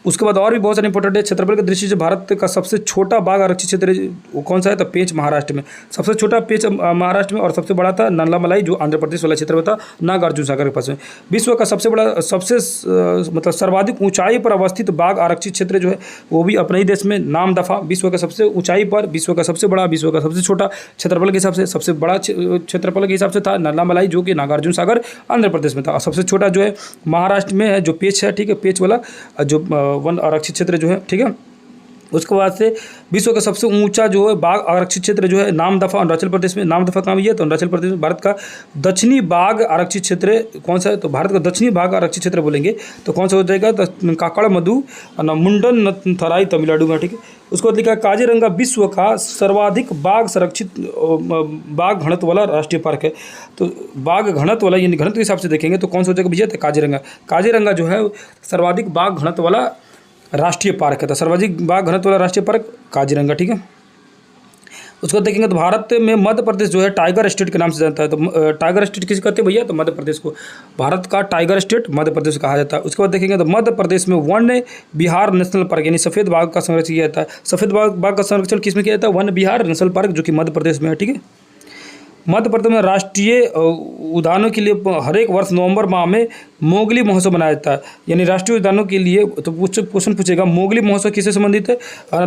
Speaker 1: उसके बाद और भी बहुत सारे इंपॉर्टेंट है। क्षेत्रफल की दृष्टि से भारत का सबसे छोटा बाघ आरक्षित क्षेत्र वो कौन सा है, तो पेंच महाराष्ट्र में। सबसे छोटा पेंच महाराष्ट्र में, और सबसे बड़ा था नल्ला मलाई जो आंध्र प्रदेश वाला क्षेत्र में था, नागार्जुन सागर के पास में। विश्व का सबसे बड़ा मतलब सर्वाधिक ऊंचाई पर अवस्थित बाघ आरक्षित क्षेत्र जो है वो भी अपने ही देश में, नामदफा। विश्व का सबसे ऊंचाई पर, विश्व का सबसे बड़ा, विश्व का सबसे छोटा क्षेत्रफल के हिसाब से सबसे बड़ा क्षेत्रफल के हिसाब से था नल्ला मलाई जो कि नागार्जुन सागर आंध्र प्रदेश में था। और सबसे छोटा जो है महाराष्ट्र में है, जो पेंच है, ठीक है, पेंच वाला जो वन आरक्षित क्षेत्र जो है, ठीक है। उसके बाद से विश्व का सबसे ऊंचा जो है बाघ आरक्षित क्षेत्र जो है नामदफा अरुणाचल प्रदेश में। नामदफा कहाँ भी है, तो अरुणाचल प्रदेश में। भारत का दक्षिणी बाघ आरक्षित क्षेत्र कौन सा है, तो भारत का दक्षिणी बाघ आरक्षित क्षेत्र बोलेंगे तो कौन सा हो जाएगा, तो काकड़ मधु मुंडन थराई तमिलनाडु में, ठीक है। उसके बाद लिखा काजीरंगा विश्व का सर्वाधिक बाघ संरक्षित बाघ घनत्व वाला राष्ट्रीय पार्क है। तो बाघ घनत्व वाला यानी घनत्व के हिसाब से देखेंगे तो कौन सा हो जाएगा भैया, तो काजीरंगा। काजीरंगा जो है सर्वाधिक बाघ घनत्व वाला राष्ट्रीय पार्क है। तो सर्वाधिक बाघ घनत्व वाला राष्ट्रीय पार्क काजीरंगा, ठीक है। उसको देखेंगे तो भारत में मध्य प्रदेश जो है टाइगर स्टेट के नाम से जानता है। तो टाइगर स्टेट किसे कहते हैं भैया, तो मध्य प्रदेश को। भारत का टाइगर स्टेट मध्य प्रदेश कहा जाता है। उसके बाद देखेंगे तो मध्य प्रदेश में वन्य विहार नेशनल पार्क यानी सफ़ेद बाघ का संरक्षण किया जाता है। सफ़ेद बाघ का संरक्षण किस में किया जाता है, वन्य विहार नेशनल पार्क जो कि मध्य प्रदेश में है, ठीक है। मध्य प्रदेश में राष्ट्रीय उद्यानों के लिए हर एक वर्ष नवंबर माह में मोगली महोत्सव मनाया जाता है। यानी राष्ट्रीय उद्यानों के लिए तो क्वेश्चन पूछेगा मोगली महोत्सव किससे संबंधित है,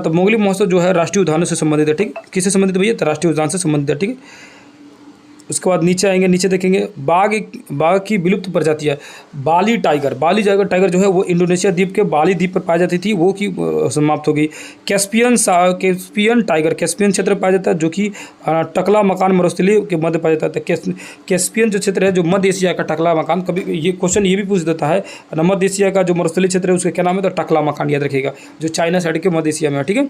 Speaker 1: तो मोगली महोत्सव जो है राष्ट्रीय उद्यानों से संबंधित है, ठीक है। किससे संबंधित भैया, तो राष्ट्रीय उद्यान से संबंधित है, ठीक है। उसके बाद नीचे आएंगे, नीचे देखेंगे बाघ की विलुप्त प्रजाति है बाली टाइगर। बाली टाइगर जो है वो इंडोनेशिया द्वीप के बाली द्वीप पर पाई जाती थी, वो की समाप्त हो गई। कैस्पियन टाइगर कैस्पियन क्षेत्र में पाया जाता है जो कि टकला मकान मरुस्थलीय के मध्य पाया जाता है। कैस्पियन जो क्षेत्र है जो मध्य एशिया का टकला मकान, कभी ये क्वेश्चन ये भी पूछ देता है, मध्य एशिया का जो मरुस्थलीय क्षेत्र है उसका क्या नाम है, तो टकला मकान, याद रखिएगा, जो चाइना साइड के मध्य एशिया में है, ठीक है।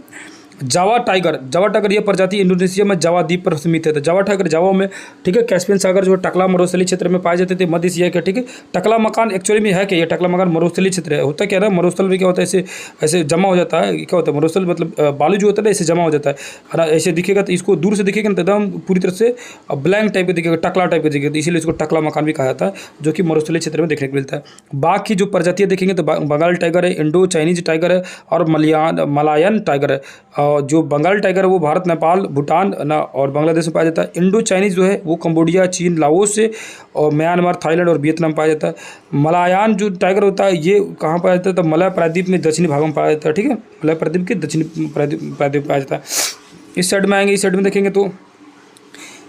Speaker 1: जावा टाइगर ये प्रजाति इंडोनेशिया में जावा द्वीप पर सीमित है। तो जावा टाइगर जावा में, ठीक है। कैस्पियन सागर जो टकला मरुस्थलीय क्षेत्र में पाए जाते थे मध्य एशिया के, ठीक है। टकला मकान एक्चुअली में है कि ये टकला मकान मरुस्थलीय क्षेत्र है। होता क्या है, मरुस्थल में क्या होता है, ऐसे जमा हो जाता है। क्या होता है मरुस्थल, मतलब बालू जो होता है ना ऐसे जमा हो जाता है ना, ऐसे दिखेगा। तो इसको दूर से दिखेगा ना एकदम पूरी तरह से ब्लैंक टाइप का दिखेगा, टकला टाइप का दिखेगा, तो इसीलिए इसको टकला मकान भी कहा जाता है, जो कि मरुस्थलीय क्षेत्र में देखने को मिलता है। बाघ की जो प्रजातियाँ देखेंगे तो बंगाल टाइगर है, इंडो चाइनीज टाइगर है और मलायन टाइगर है। जो बंगाल टाइगर है वो भारत, नेपाल, भूटान ना और बांग्लादेश में पाया जाता है। इंडो चाइनीज जो है वो कंबोडिया, चीन, लाओस से और म्यांमार, थाईलैंड और वियतनाम में पाया जाता है। मलायान जो टाइगर होता है ये कहाँ पाया जाता है, तो मलय प्रायद्वीप में दक्षिणी भागों में पाया जाता है, ठीक है। मलय प्रायद्वीप के दक्षिणी प्रायद्वीप पाया जाता है। इस साइड में आएंगे, इस साइड में देखेंगे तो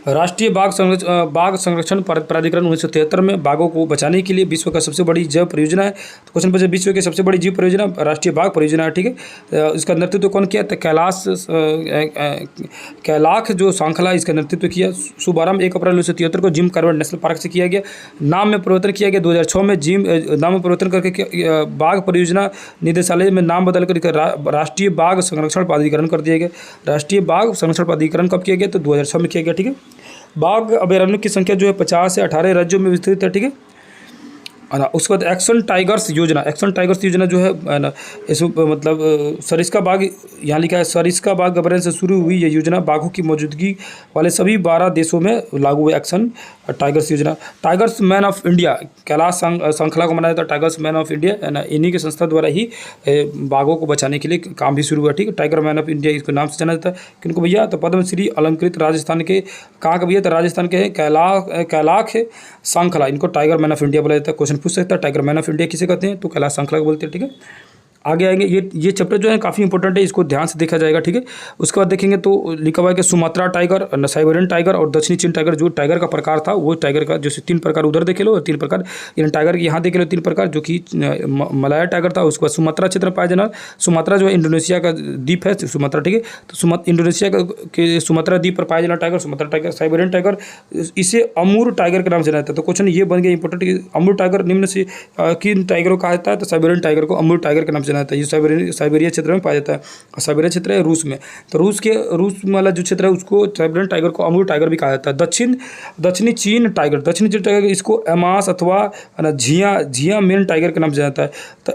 Speaker 1: राष्ट्रीय बाघ संरक्षण प्राधिकरण 1973 में बाघों को बचाने के लिए विश्व का सबसे बड़ी जैव परियोजना है। तो क्वेश्चन पूछे विश्व की सबसे बड़ी जीव परियोजना राष्ट्रीय बाघ परियोजना है, ठीक है। इसका नेतृत्व कौन किया, तो कैलाश जो श्रृंखला इसका नेतृत्व किया। शुभारंभ 1 अप्रैल 1973 को जिम कॉर्बेट नेशनल पार्क से किया गया। नाम में परिवर्तन किया गया 2006 में। नाम में परिवर्तन करके बाघ परियोजना निदेशालय में नाम बदल कर राष्ट्रीय बाघ संरक्षण प्राधिकरण कर दिया गया। राष्ट्रीय बाघ संरक्षण प्राधिकरण कब किया गया, तो 2006 में किया गया, ठीक है। बाघ अभयारण्य की संख्या जो है 50 से 18 राज्यों में विस्तृत है, ठीक है ना। उसके बाद एक्शन टाइगर्स योजना जो है ना, इसमें मतलब सरिस्का बाघ यहाँ लिखा है, सरिस्का बाघ अभयारण्य से शुरू हुई ये योजना बाघों की मौजूदगी वाले सभी 12 देशों में लागू हुई। एक्शन टाइगर्स योजना। Tigers man of India Kailash श्रृंखला को मनाया जाता है टाइगर्स मैन ऑफ इंडिया, है ना। इन्हीं की संस्था द्वारा ही बाघों को बचाने के लिए काम भी शुरू हुआ, ठीक है। टाइगर मैन ऑफ इंडिया इसको नाम से जाना जाता है। किनको भैया, तो पद्मश्री अलंकृत राजस्थान के, कहाँ के भैया, तो राजस्थान के हैं, कैलाश श्रृंखला, इनको टाइगर मैन ऑफ इंडिया बोला जाता है। क्वेश्चन पूछ सकता है टाइगर मैन ऑफ इंडिया किसे कहते हैं, तो कैलाश श्रृंखला को बोलते हैं, ठीक है। आगे आएंगे। ये चैप्टर जो है काफ़ी इंपॉर्टेंट है, इसको ध्यान से देखा जाएगा, ठीक है। उसके बाद देखेंगे तो लिखा हुआ है कि सुमात्रा टाइगर, साइबेरियन टाइगर और दक्षिणी चीन टाइगर, जो टाइगर का प्रकार था वो टाइगर का जैसे 3 प्रकार उधर देखे लो और 3 प्रकार यानी टाइगर के यहाँ देखे लो 3 प्रकार, जो कि मलाया टाइगर था। उसके बाद सुमात्रा क्षेत्र में पाया जाना, सुमात्रा जो है इंडोनेशिया का द्वीप है सुमात्रा, ठीक है। तो इंडोनेशिया के सुमात्रा द्वीप पर पाया जाना tiger Sumatra tiger. Siberian tiger इसे अमूर टाइगर के नाम से जाना जाता है। तो क्वेश्चन ये बन गया इंपॉर्टेंट कि अमूर टाइगर निम्न से किन टाइगरों कहा जाता है, तो साइबेरियन टाइगर को अमूर टाइगर के नाम से जाना जाता है। ये साइबेरिया क्षेत्र में पाया जाता है और साइबेरिया क्षेत्र है रूस में। तो रूस वाला जो क्षेत्र है उसको साइबेरियन टाइगर को अमूर टाइगर भी कहा जाता है। दक्षिणी चीन टाइगर इसको एमास अथवा झिया मेन टाइगर के नाम से जाना जाता है। तो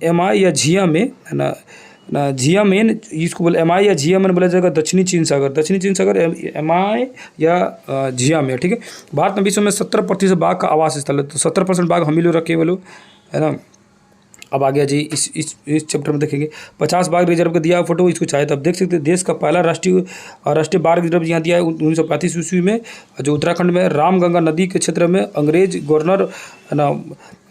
Speaker 1: एमाई या झिया में है ना झिया मेन इसको बोले, एमाई या झिया मेन बोला जाएगा दक्षिणी चीन सागर एमाई या झिया में, ठीक है। भारत में विश्व में 70% बाघ का आवास स्थल है। तो 70% बाघ हम ही लोग रखे हुए लोग, है ना। अब आ गया जी इस चैप्टर में देखेंगे 50 बाघ रिजर्व का दिया फोटो, इसको चाहे तो आप देख सकते हैं। देश का पहला राष्ट्रीय बाघ रिजर्व यहाँ दिया है 1935 ईस्वी में, जो उत्तराखंड में रामगंगा नदी के क्षेत्र में अंग्रेज गवर्नर ना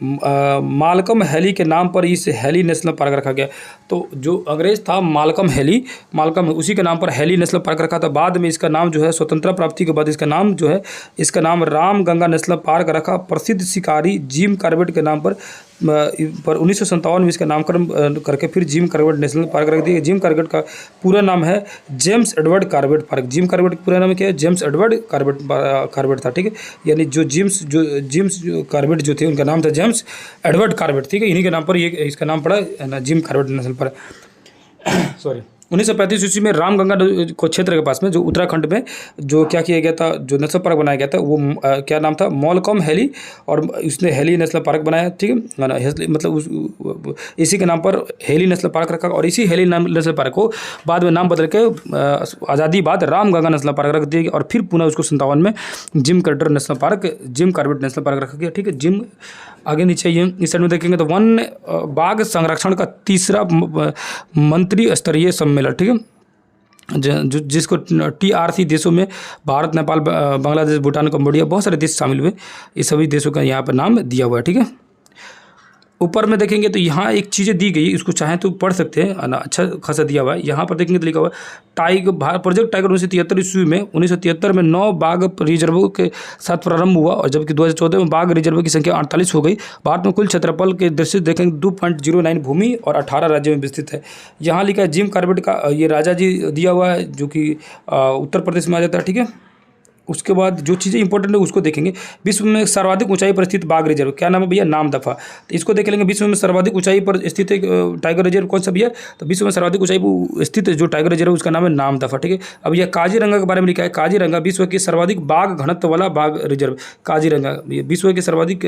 Speaker 1: मालकम हैली के नाम पर इस हैली नेशनल पार्क रखा गया। तो जो अंग्रेज था मालकम उसी के नाम पर हैली नेशनल पार्क रखा था। बाद में इसका नाम जो है स्वतंत्रता प्राप्ति के बाद इसका नाम रामगंगा नेशनल पार्क रखा। प्रसिद्ध शिकारी जिम कॉर्बेट के नाम पर 1957 में इसका नामकरण करके फिर जिम कॉर्बेट नेशनल पार्क रख दिया। जिम कॉर्बेट का पूरा नाम है James Edward Corbett park. Jim Corbett का पूरा नाम क्या है? जेम्स एडवर्ड कॉर्बेट था, ठीक है। यानी जो जिम्स कॉर्बेट जो थे उनका नाम था जेम्स एडवर्ड कॉर्बेट, ठीक है। इन्हीं के नाम पर ये इसका नाम पड़ा ना, Jim Corbett national park. Sorry 1935 ईस्वी में रामगंगा को क्षेत्र के पास में जो उत्तराखंड में जो क्या किया गया था, जो नेशनल पार्क बनाया गया था वो क्या नाम था? मॉलकॉम हैली, और उसने हैली नेशनल पार्क बनाया, ठीक है ना। मतलब इसी के नाम पर हैली नेशनल पार्क रखा और इसी हैली नेशनल पार्क को बाद में नाम बदल के आज़ादी बाद रामगंगा नेशनल पार्क रख दिया गया और फिर पुनः उसको 57 में जिम कॉर्बेट नेशनल पार्क रखा गया, ठीक है। जिम आगे नीचे ये इस साइड में देखेंगे तो वन बाघ संरक्षण का तीसरा मंत्री स्तरीय सम्मेलन, ठीक है, जिसको TRC देशों में भारत, नेपाल, बांग्लादेश, भूटान, कंबोडिया बहुत सारे देश शामिल हुए। ये सभी देशों का यहाँ पर नाम दिया हुआ है, ठीक है। ऊपर में देखेंगे तो यहाँ एक चीज़ें दी गई, इसको चाहें तो पढ़ सकते हैं ना, अच्छा खासा दिया हुआ है। यहाँ पर देखेंगे तो लिखा हुआ है प्रोजेक्ट टाइगर 1973 ईस्वी में 1973 में 9 बाघ रिजर्वों के साथ प्रारंभ हुआ और जबकि 2014 में बाघ रिजर्वों की संख्या 48 हो गई। भारत में कुल क्षेत्रफल के दृष्टि देखेंगे 2.09 भूमि और 18 राज्यों में विस्तृत है। यहाँ लिखा है जिम कॉर्बेट का ये राजा जी दिया हुआ है, जो कि उत्तर प्रदेश में आ जाता है, ठीक है। उसके बाद जो चीज़ें इंपॉर्टेंट है उसको देखेंगे। विश्व में सर्वाधिक ऊंचाई पर स्थित बाघ रिजर्व क्या नाम है भैया? नामदफा। तो इसको देख लेंगे। विश्व में सर्वाधिक ऊंचाई पर स्थित एक टाइगर रिजर्व कौन सा भैया? तो विश्व में सर्वाधिक ऊंचाई पर स्थित जो टाइगर रिजर्व उसका नाम है नामदफा, ठीक है। अब यह काजीरंगा के बारे में लिखा है। काजीरंगा विश्व के सर्वाधिक बाघ घनत्व वाला बाघ रिजर्व। काजीरंगा विश्व के सर्वाधिक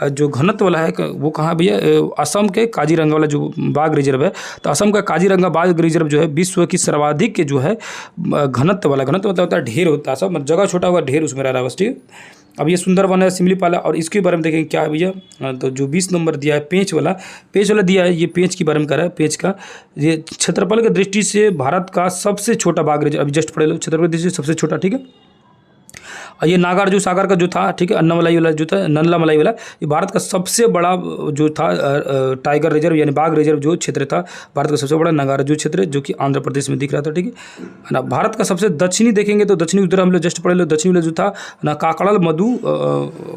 Speaker 1: जो घनत्व वाला है वो कहाँ भैया? असम के काजीरंगा वाला जो बाघ रिजर्व है। तो असम का काजीरंगा बाघ रिजर्व जो है विश्व की सर्वाधिक जो है घनत्व वाला, घनत्व मतलब होता है ढेर होता है, सब जगह छोटा हुआ ढेर उसमें रह रहा है बस, ठीक है। अब ये सुंदरवन है, सिमलीपाला, और इसके बारे में देखेंगे क्या है भैया। तो जो 20 नंबर दिया है पेंच वाला दिया है, ये पेंच के बारे में कर रहा है। पेंच का ये क्षेत्रफल की दृष्टि से भारत का सबसे छोटा बाघ रिजर्व, अभी जस्ट पढ़े लो, क्षेत्रफल की दृष्टि से सबसे छोटा, ठीक है। और ये नागार्जुन सागर का जो था, ठीक है, अन्नामलाई वाला जो था, नल्ला मलाई वाला, ये भारत का सबसे बड़ा जो था टाइगर रिजर्व यानी बाघ रिजर्व जो क्षेत्र था, भारत का सबसे बड़ा नागार्जुन क्षेत्र जो कि आंध्र प्रदेश में दिख रहा था, ठीक है ना। भारत का सबसे दक्षिणी देखेंगे तो दक्षिणी उधर हम लोग जस्ट पढ़े लो, दक्षिणी वाला जो था ना काकड़ल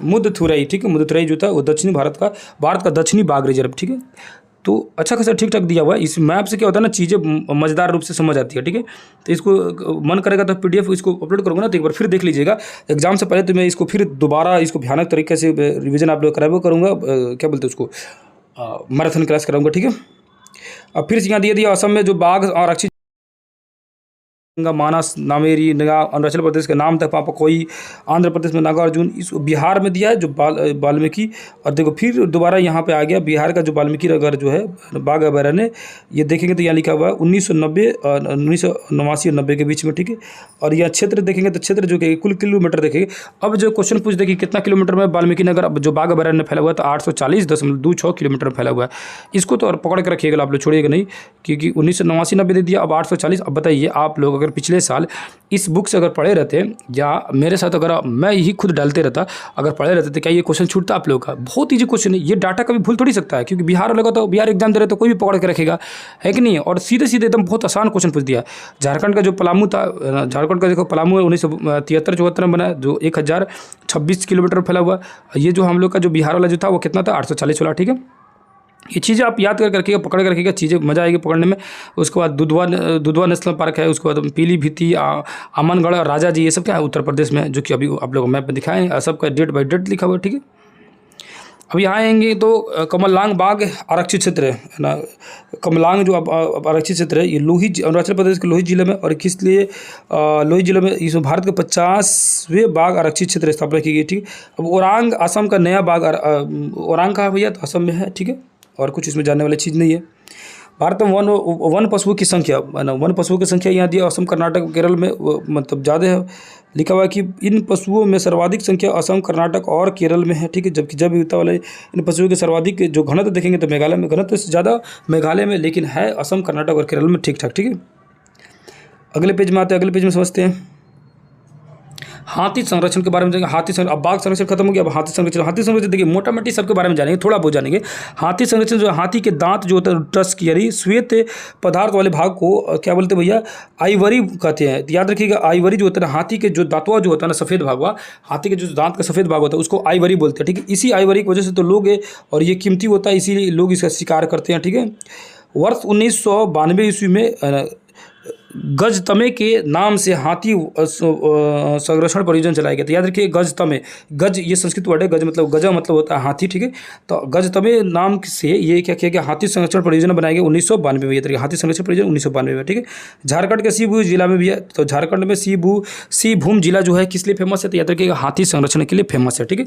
Speaker 1: मुदथुरई, ठीक है, मुदथुरई जो था वो दक्षिणी भारत का दक्षिणी बाघ रिजर्व, ठीक है। तो अच्छा खासा ठीक ठाक दिया हुआ है। इस मैप से क्या होता है ना, चीज़ें मज़ेदार रूप से समझ आती है, ठीक है। तो इसको मन करेगा तो PDF इसको अपलोड करूँगा ना, तो एक बार फिर देख लीजिएगा। एग्जाम से पहले तो मैं इसको फिर दोबारा इसको भयानक तरीके से रिवीजन आप लोग कराबो करूँगा, क्या बोलते हैं उसको, मैराथन क्लास कराऊँगा, ठीक है। अब फिर यहाँ दिया असम में जो बाघ आरक्षित मानस, नामेरी, नगा, अरुणाचल प्रदेश का नाम था पापाकोई, आंध्र प्रदेश में नागार्जुन, इस बिहार में दिया है जो वाल्मीकि। और देखो फिर दोबारा यहाँ पे आ गया बिहार का जो वाल्मीकि नगर जो है बाघ अभयारण्य, ये देखेंगे तो यहाँ लिखा हुआ है 1989 और 90 के बीच में, ठीक है। और यह क्षेत्र देखेंगे तो क्षेत्र जो कि कुल किलोमीटर देखेंगे। अब जो क्वेश्चन पूछ देखिए कितना किलोमीटर में वाल्मीकि नगर जो बाघ अभयारण्य फैला हुआ है, तो 840.26 किलोमीटर फैला हुआ है। इसको तो और पकड़ के रखिएगा, आप लोग छोड़िएगा नहीं, क्योंकि 1989-90 दे दिया, अब 840। अब बताइए आप लोग अगर अगर पिछले साल इस बुक से अगर पढ़े रहते या मेरे साथ अगर मैं ही खुद डालते रहता, अगर पढ़े रहते तो क्या ये क्वेश्चन छूटता आप लोगों का? बहुत ईजी क्वेश्चन है, ये डाटा कभी भूल थोड़ी सकता है, क्योंकि बिहार वाले का तो बिहार एग्जाम दे रहे तो कोई भी पकड़ के रखेगा, है कि नहीं? और सीधे सीधे एकदम बहुत आसान क्वेश्चन पूछ दिया। झारखंड का जो पलामू था, झारखंड का देखो पलामू 1973-74 में बना, जो 1026 किलोमीटर फैला हुआ। ये जो हम लोग का जो बिहार वाला जो था वो कितना था? 840 वाला, ठीक है। ये चीज़ें आप याद कर रखिएगा, पकड़ कर रखिएगा, चीज़ें मज़ा आएगी पकड़ने में। उसके बाद दुधवा नेशनल पार्क है, उसके बाद पीलीभीती, आमनगढ़, राजा जी, ये सब क्या है? उत्तर प्रदेश में, जो कि अभी आप लोग मैप में दिखाए हैं, सबका डेट बाई डेट लिखा हुआ है, ठीक है। अब यहाँ आएंगे तो कमलांग बाग आरक्षित क्षेत्र है ना। कमलांग जो आरक्षित क्षेत्र है, ये अरुणाचल प्रदेश के लोहित जिले में, और किस लिए लोहित जिले में? इसमें भारत के 50वें बाघ आरक्षित क्षेत्र स्थापना की गई, ठीक है। अब ओरांग असम का नया बाघ, ओरांग कहाँ भैया? तो असम में है, ठीक है। और कुछ इसमें जानने वाली चीज़ नहीं है। भारत में वन पशुओं की संख्या, वन पशुओं की संख्या यहाँ दिया, असम, कर्नाटक, केरल में मतलब ज़्यादा है। लिखा हुआ है कि इन पशुओं में सर्वाधिक संख्या असम, कर्नाटक और केरल में है, ठीक है। जबकि जब युवा वाले इन पशुओं के सर्वाधिक जो घनत्व देखेंगे तो मेघालय में, घनत्व से ज़्यादा मेघालय में, लेकिन है असम, कर्नाटक और केरल में, ठीक ठाक, ठीक है। अगले पेज में आते हैं, अगले पेज में समझते हैं हाथी संरक्षण के बारे में जानेंगे। हाथी संरक्षण, अब बाघ संरक्षण खत्म हो गया, अब हाथी संरक्षण देखिए मोटा मोटी सबके बारे में जानेंगे, थोड़ा बहुत जानेंगे। हाथी संरक्षण जो हाथी के दांत जो होता है, टस्क यानी श्वेत पदार्थ वाले भाग को क्या बोलते हैं भैया? आइवरी कहते हैं। याद रखिएगा, आइवरी जो होता है ना, हाथी के जो दांतवा जो होता है ना, सफ़ेद भाग हुआ, हाथी के जो दांत का सफ़ेद भाग होता है उसको आइवरी बोलते हैं, ठीक है। इसी आइवरी की वजह से तो लोग, और ये कीमती होता है, इसीलिए लोग इसका शिकार करते हैं, ठीक है। वर्ष 1992 ईस्वी में गजतमे के नाम से हाथी संरक्षण परियोजना चलाया गया था। याद रखिए, गजतमे, गज ये संस्कृत वर्ड है, गज मतलब, गजा मतलब होता है हाथी, ठीक है। तो गजतमे नाम से ये क्या किया गया? हाथी संरक्षण परियोजना बनाई गई 1992 में। ये तरीके हाथी संरक्षण परियोजना 1992 में, ठीक है। झारखंड के सीभूम जिला में भी है। तो झारखंड में सीभूम जिला जो है किस लिए फेमस है? तो याद रखिएगा, हाथी संरक्षण के लिए फेमस है, ठीक है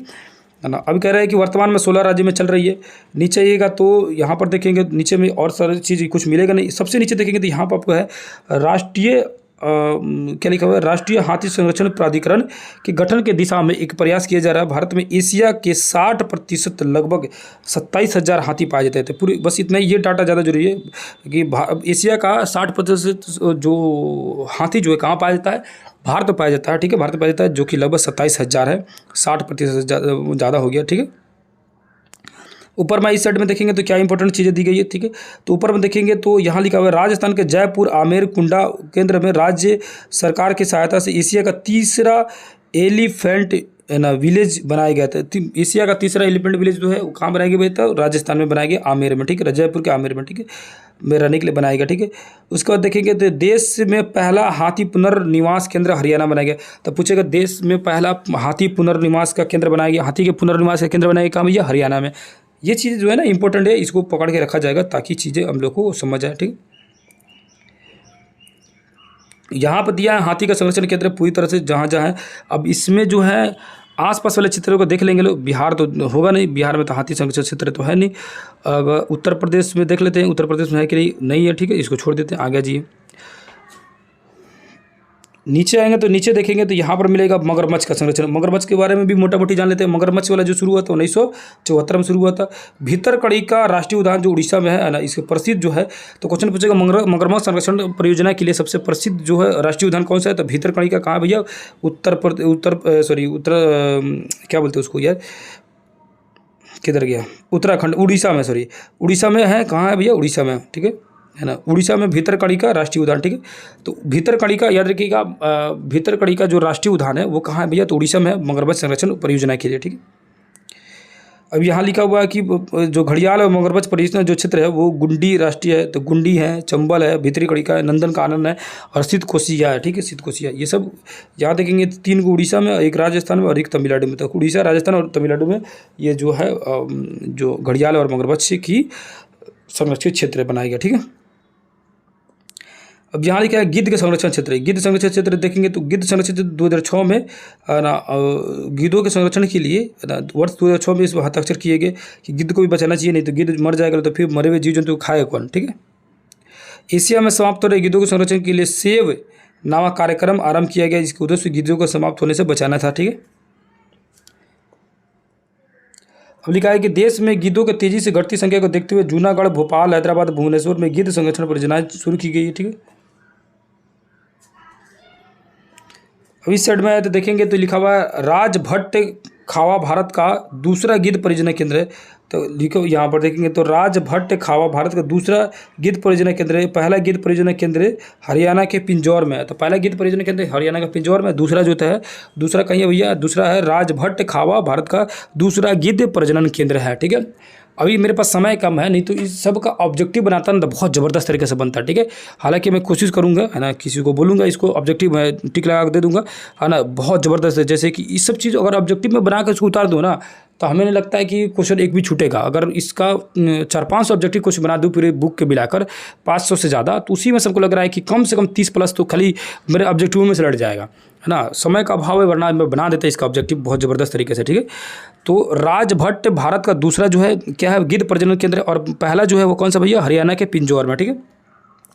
Speaker 1: ना। अभी कह रहे हैं कि वर्तमान में 16 राज्य में चल रही है। नीचे आइएगा तो यहाँ पर देखेंगे, नीचे में और सारी चीज़ कुछ मिलेगा नहीं। सबसे नीचे देखेंगे तो यहाँ पर आपको है राष्ट्रीय क्या लिखा हुआ है? राष्ट्रीय हाथी संरक्षण प्राधिकरण के गठन के दिशा में एक प्रयास किया जा रहा है। भारत में एशिया के 60% लगभग 27,000 हाथी पाए जाते थे। पूरी बस इतना ही, ये डाटा ज़्यादा जरूरी है कि एशिया का 60% जो हाथी जो है कहाँ पाया जाता है? भारत में पाया जाता है, ठीक है। भारत में पाया जाता है, जो कि लगभग 27,000 है, 60% ज़्यादा हो गया, ठीक है। ऊपर में इस साइड में देखेंगे तो क्या इंपॉर्टेंट चीज़ें दी गई है, ठीक है। तो ऊपर में देखेंगे तो यहाँ लिखा हुआ है राजस्थान के जयपुर आमेर कुंडा केंद्र में राज्य सरकार की सहायता से एशिया का तीसरा एलिफेंट ना विलेज बनाया गया था। एशिया का तीसरा एलिफेंट विलेज जो है वो कहाँ बनाया गया था? राजस्थान में बनाया गया, आमेर में, ठीक है। जयपुर के आमेर में, ठीक है, में रहने के लिए बनाया गया, ठीक है। उसके बाद देखेंगे तो देश में पहला हाथी पुनर्निवास केंद्र हरियाणा बनाया गया। तो पूछेगा देश में पहला हाथी पुनर्निवास का केंद्र बनाया गया, हाथी के पुनर्निवास का केंद्र बनाया गया कहाँ भैया? हरियाणा में। ये चीज़ जो है ना इंपॉर्टेंट है, इसको पकड़ के रखा जाएगा ताकि चीज़ें हम लोग को समझ आए, ठीक। यहाँ पर दिया है हाथी का संरक्षण केंद्र पूरी तरह से जहाँ जहाँ है। अब इसमें जो है आसपास वाले क्षेत्रों को देख लेंगे लोग। बिहार तो होगा नहीं, बिहार में तो हाथी संरक्षण क्षेत्र तो है नहीं। अब उत्तर प्रदेश में देख लेते हैं, उत्तर प्रदेश में है कि नहीं है, ठीक है, इसको छोड़ देते हैं, आगे जाइए। नीचे आएंगे तो नीचे देखेंगे तो यहाँ पर मिलेगा मगरमच्छ का संरक्षण। मगरमच्छ के बारे में भी मोटा मोटी जान लेते हैं। मगरमच्छ वाला जो शुरू हुआ था 1974 में शुरू हुआ था। भीतरकड़ी का राष्ट्रीय उद्यान जो उड़ीसा में है ना, इसके प्रसिद्ध जो है, तो क्वेश्चन पूछेगा मगरमच्छ संरक्षण परियोजना के लिए सबसे प्रसिद्ध जो है राष्ट्रीय उद्यान कौन सा है? तो भीतरकड़ी का कहाँ भैया? उत्तर क्या बोलते हैं उसको यार, किधर गया? उत्तराखंड, उड़ीसा में, सॉरी उड़ीसा में है। कहाँ है भैया? उड़ीसा में, ठीक है ना। उड़ीसा में भीतरकड़ी का राष्ट्रीय उद्यान, ठीक है। तो भीतरकड़ी का याद रखिएगा, भीतरकड़ी का जो राष्ट्रीय उद्यान है वो कहाँ है भैया? तो उड़ीसा में है, मगरमच्छ संरक्षण परियोजना के लिए, ठीक है। अब यहाँ लिखा हुआ है कि जो घड़ियाल और मगरमच्छ परियोजना जो क्षेत्र है वो गुंडी राष्ट्रीय है। तो गुंडी है, चंबल है, भीतरकड़ी का है, नंदन कानन है और सिद्धकोसिया है, ठीक है, सिद्धकोसिया। ये सब यहाँ देखेंगे 3 को उड़ीसा में, एक राजस्थान में और एक तमिलनाडु में। तो उड़ीसा, राजस्थान और तमिलनाडु में ये जो है जो घड़ियाल और मगरमच्छ की संरक्षित क्षेत्र बनाया गया, ठीक है। अब यहाँ लिखा है गिद्ध के संरक्षण क्षेत्र। गिद्ध संरक्षण क्षेत्र देखेंगे तो गिद्ध संरक्षण क्षेत्र 2006 में ना गिद्धों के संरक्षण के लिए ना वर्ष 2006 में इस पर हस्ताक्षर किए गए कि गिद्ध को भी बचाना चाहिए, नहीं तो गिद्ध मर जाएगा तो फिर मरे हुए जीव जंतु को खाएगा कौन, ठीक है। एशिया में समाप्त हो रहे गिद्धों के संरक्षण के लिए सेव नामक कार्यक्रम आरंभ किया गया, जिसके उद्देश्य गिद्धों को समाप्त होने से बचाना था, ठीक है। अब लिखा है कि देश में गिद्धों की तेजी से घटती संख्या को देखते हुए जूनागढ़, भोपाल, हैदराबाद, भुवनेश्वर में गिद्ध संरक्षण परियोजनाएं शुरू की गई है, ठीक है। अब इस साइड में आए तो देखेंगे तो लिखा हुआ है राजभट्ट खावा भारत का दूसरा गिद्ध परियोजना केंद्र है। तो लिखो यहाँ पर देखेंगे तो राजभट्ट खावा भारत का दूसरा गिद्ध परियोजना केंद्र है। पहला गिद्ध परियोजना केंद्र हरियाणा के पिंजौर में है। तो पहला गिद्ध परियोजना केंद्र हरियाणा का पिंजौर में, दूसरा जो है दूसरा कहीं है भैया, दूसरा है राजभट्ट खावा भारत का दूसरा गिद्ध प्रजनन केंद्र है। ठीक है, अभी मेरे पास समय कम है, नहीं तो इस सब का ऑब्जेक्टिव बनाता ना तो बहुत ज़बरदस्त तरीके से बनता है। ठीक है, हालांकि मैं कोशिश करूंगा है ना, किसी को बोलूंगा इसको ऑब्जेक्टिव मैं टिक लगा के दे दूंगा है ना, बहुत ज़बरदस्त है। जैसे कि इस सब चीज़ अगर ऑब्जेक्टिव में बना कर इसको उतार दूँ ना तो हमें नहीं लगता है कि क्वेश्चन एक भी छूटेगा। अगर इसका 4-5 ऑब्जेक्टिव क्वेश्चन बना दूँ पूरे बुक के मिलाकर 500 से ज़्यादा, तो उसी में सबको लग रहा है कि कम से कम 30 प्लस तो खाली मेरे ऑब्जेक्टिव में से लड़ जाएगा है ना। समय का अभाव है, वरना मैं बना देता इसका ऑब्जेक्टिव बहुत ज़बरदस्त तरीके से। ठीक है, तो राजभट्ट भारत का दूसरा जो है क्या है, गिद्ध प्रजनन केंद्र, और पहला जो है वो कौन सा भैया, हरियाणा के पिंजौर में। ठीक है,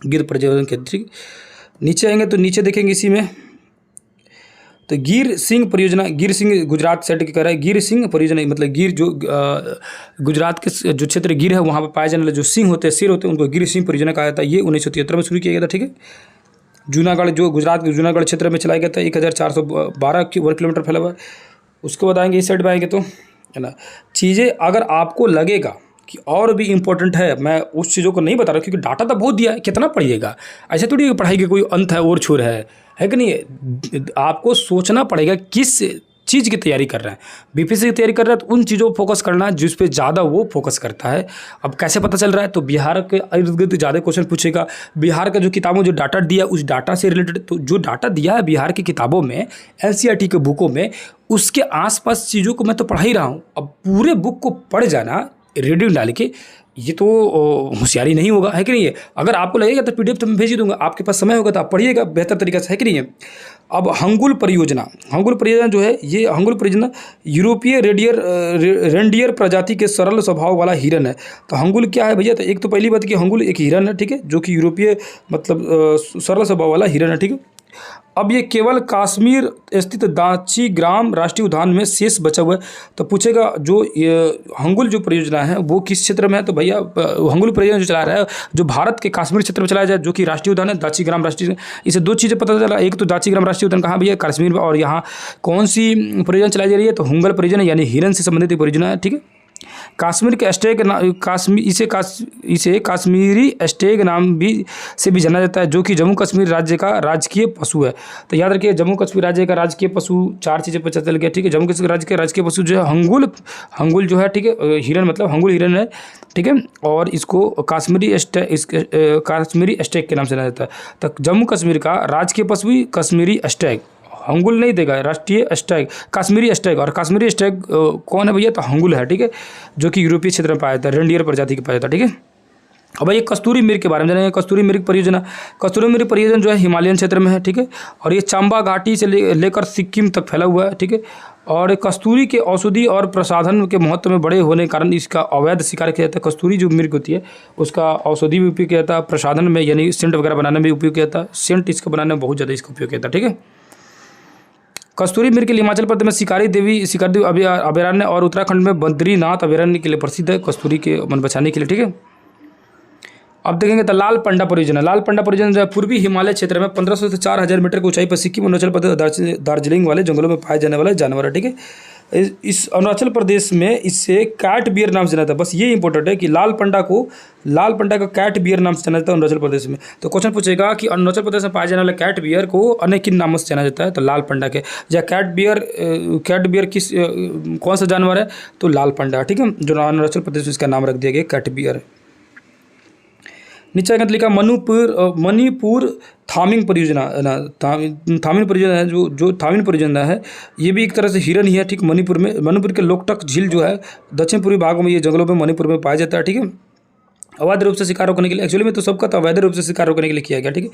Speaker 1: गिद्ध प्रजनन केंद्र। ठीक, नीचे आएंगे तो नीचे देखेंगे इसी में तो गिर सिंह परियोजना, गिर सिंह गुजरात सेट की कह रहा है, गिर सिंह परियोजना मतलब गिर जो गुजरात के जो क्षेत्र गिर है वहाँ पर पाए जाने वाले जो सिंह होते हैं, शेर होते हैं, उनको गिर सिंह परियोजना कहा जाता है। ये 1973 में शुरू किया गया था। ठीक है, जूनागढ़ जो गुजरात के जूनागढ़ क्षेत्र में चलाया गया था, 1412 वर्ग किलोमीटर फैला हुआ है। उसके बाद आएंगे इस साइड में आएंगे तो है ना, चीज़ें अगर आपको लगेगा कि और भी इम्पोर्टेंट है, मैं उस चीज़ों को नहीं बता रहा क्योंकि डाटा तो बहुत दिया है, कितना पढ़िएगा, ऐसे थोड़ी पढ़ाई का कोई अंत है और छोर है कि नहीं। आपको सोचना पड़ेगा किस चीज़ की तैयारी कर रहे हैं। बीपीएससी की तैयारी कर रहे हैं तो उन चीज़ों पर फोकस करना जिस पे ज़्यादा वो फोकस करता है। अब कैसे पता चल रहा है, तो बिहार के इर्द गिर्द ज़्यादा क्वेश्चन पूछेगा। बिहार का जो किताबों जो डाटा दिया उस डाटा से रिलेटेड, तो जो डाटा दिया है बिहार की किताबों में, एनसीईआरटी के बुकों में, उसके आसपास चीज़ों को मैं तो पढ़ा ही रहा हूँ। अब पूरे बुक को पढ़ जाना रीडिंग डाल के, ये तो होशियारी नहीं होगा, है कि नहीं है। अगर आपको लगेगा तो पीडीएफ तो मैं भेज ही दूंगा, आपके पास समय होगा तो आप पढ़िएगा बेहतर तरीके से, है कि नहीं है। अब हंगुल परियोजना, हंगुल परियोजना जो है, ये हंगुल परियोजना यूरोपीय रेंडियर प्रजाति के सरल स्वभाव वाला हिरन है। तो हंगुल क्या है भैया, तो एक तो पहली बात कि हंगुल एक हिरन है। ठीक है, जो कि यूरोपीय मतलब सरल स्वभाव वाला हिरन है। ठीक है, अब ये केवल कश्मीर स्थित दाची ग्राम राष्ट्रीय उद्यान में शेष बचा हुआ है। तो पूछेगा जो ये हंगुल जो परियोजना है वो किस क्षेत्र में है, तो भैया हंगुल परियोजना जो चला रहा है जो भारत के कश्मीर क्षेत्र में चलाया जाए, जो कि राष्ट्रीय उद्यान है दाची ग्राम राष्ट्रीय। इसे दो चीज़ें पता चला, एक तो दाची ग्राम राष्ट्रीय उद्यान कहाँ भैया, कश्मीर में, और यहाँ कौन सी परियोजना चलाई जा रही है, तो हंगुल परियोजना यानी हिरन से संबंधित परियोजना है। ठीक है, कश्मीर के स्टेग इसे कश्मीरी स्टेग नाम भी से भी जाना जाता है, जो कि जम्मू कश्मीर राज्य का राजकीय पशु है। तो याद रखिए जम्मू कश्मीर राज्य का राजकीय पशु 4 चीज़ें पता चल गया। ठीक है, जम्मू कश्मीर राज्य का राजकीय पशु जो है हंगुल जो है। ठीक है, हिरन मतलब हंगुल हिरन है। ठीक है, और इसको कश्मीरी स्टेग के नाम से जाना जाता है। तो जम्मू कश्मीर का राजकीय पशु भी कश्मीरी स्टेग, हंगुल नहीं देगा, राष्ट्रीय स्टैग कश्मीरी स्टैग। और कश्मीरी स्टैग कौन है भैया, तो हंगुल है। ठीक है, जो कि यूरोपीय क्षेत्र में पाया जाता है, रेंडियर प्रजाति के पाया जाता है। ठीक है, अब ये कस्तूरी मृग के बारे में जानेंगे। कस्तूरी मृग परियोजना, कस्तूरी मृग परियोजना जो है हिमालयन क्षेत्र में है। ठीक है, और ये चंबा घाटी से लेकर सिक्किम तक फैला हुआ है। ठीक है, और कस्तूरी के औषधि और प्रसाधन के महत्व में बड़े होने के कारण इसका अवैध शिकार किया जाता है। कस्तूरी जो मृग होती है उसका औषधि भी उपयोग किया जाता है, प्रसाधन में यानी सेंट वगैरह बनाने में उपयोग किया जाता है। सेंट इसका बनाने में बहुत ज़्यादा इसका उपयोग किया जाता है। ठीक है, कस्तूरी मृग के लिए हिमाचल प्रदेश में शिकारी देवी अभयारण्य और उत्तराखंड में बद्रीनाथ अभयारण्य के लिए प्रसिद्ध है, कस्तूरी के मन बचाने के लिए। ठीक है, अब देखेंगे तो लाल पंडा परियोजना। लाल पंडा परियोजना जो है पूर्वी हिमालय क्षेत्र में 1500 से 4000 मीटर की ऊंचाई पर सिक्किम, अरुणाचल प्रदेश, दार्जिलिंग वाले जंगलों में पाए जाने वाला जानवर है। ठीक है, इस अरुणाचल प्रदेश में इससे कैट बियर नाम से जाना जाता है। बस ये इंपॉर्टेंट है कि लाल पंडा का कैट बियर नाम से जाना जाता है अरुणाचल प्रदेश में। तो क्वेश्चन पूछेगा कि अरुणाचल प्रदेश में पाए जाने वाले कैट बियर को अन्य किन नामों से जाना जाता है, तो लाल पंडा के, या कैट बियर किस कौन सा जानवर है, तो लाल पंडा। ठीक है, जो अरुणाचल प्रदेश में इसका नाम रख दिया गया कैट बियर। नीचे आगे लिखा मणिपुर थामिंग परियोजना ना, थामिंग परियोजना है, जो थामिंग परियोजना है ये भी एक तरह से हिरन ही है। ठीक, मणिपुर के लोकटक झील जो है दक्षिण पूर्वी भागों में, ये जंगलों में मणिपुर में पाया जाता है। ठीक है, अवैध रूप से शिकार रोकने के लिए, एक्चुअली में तो सबका तो अवैध रूप से शिकार रोकने के लिए किया गया। ठीक है,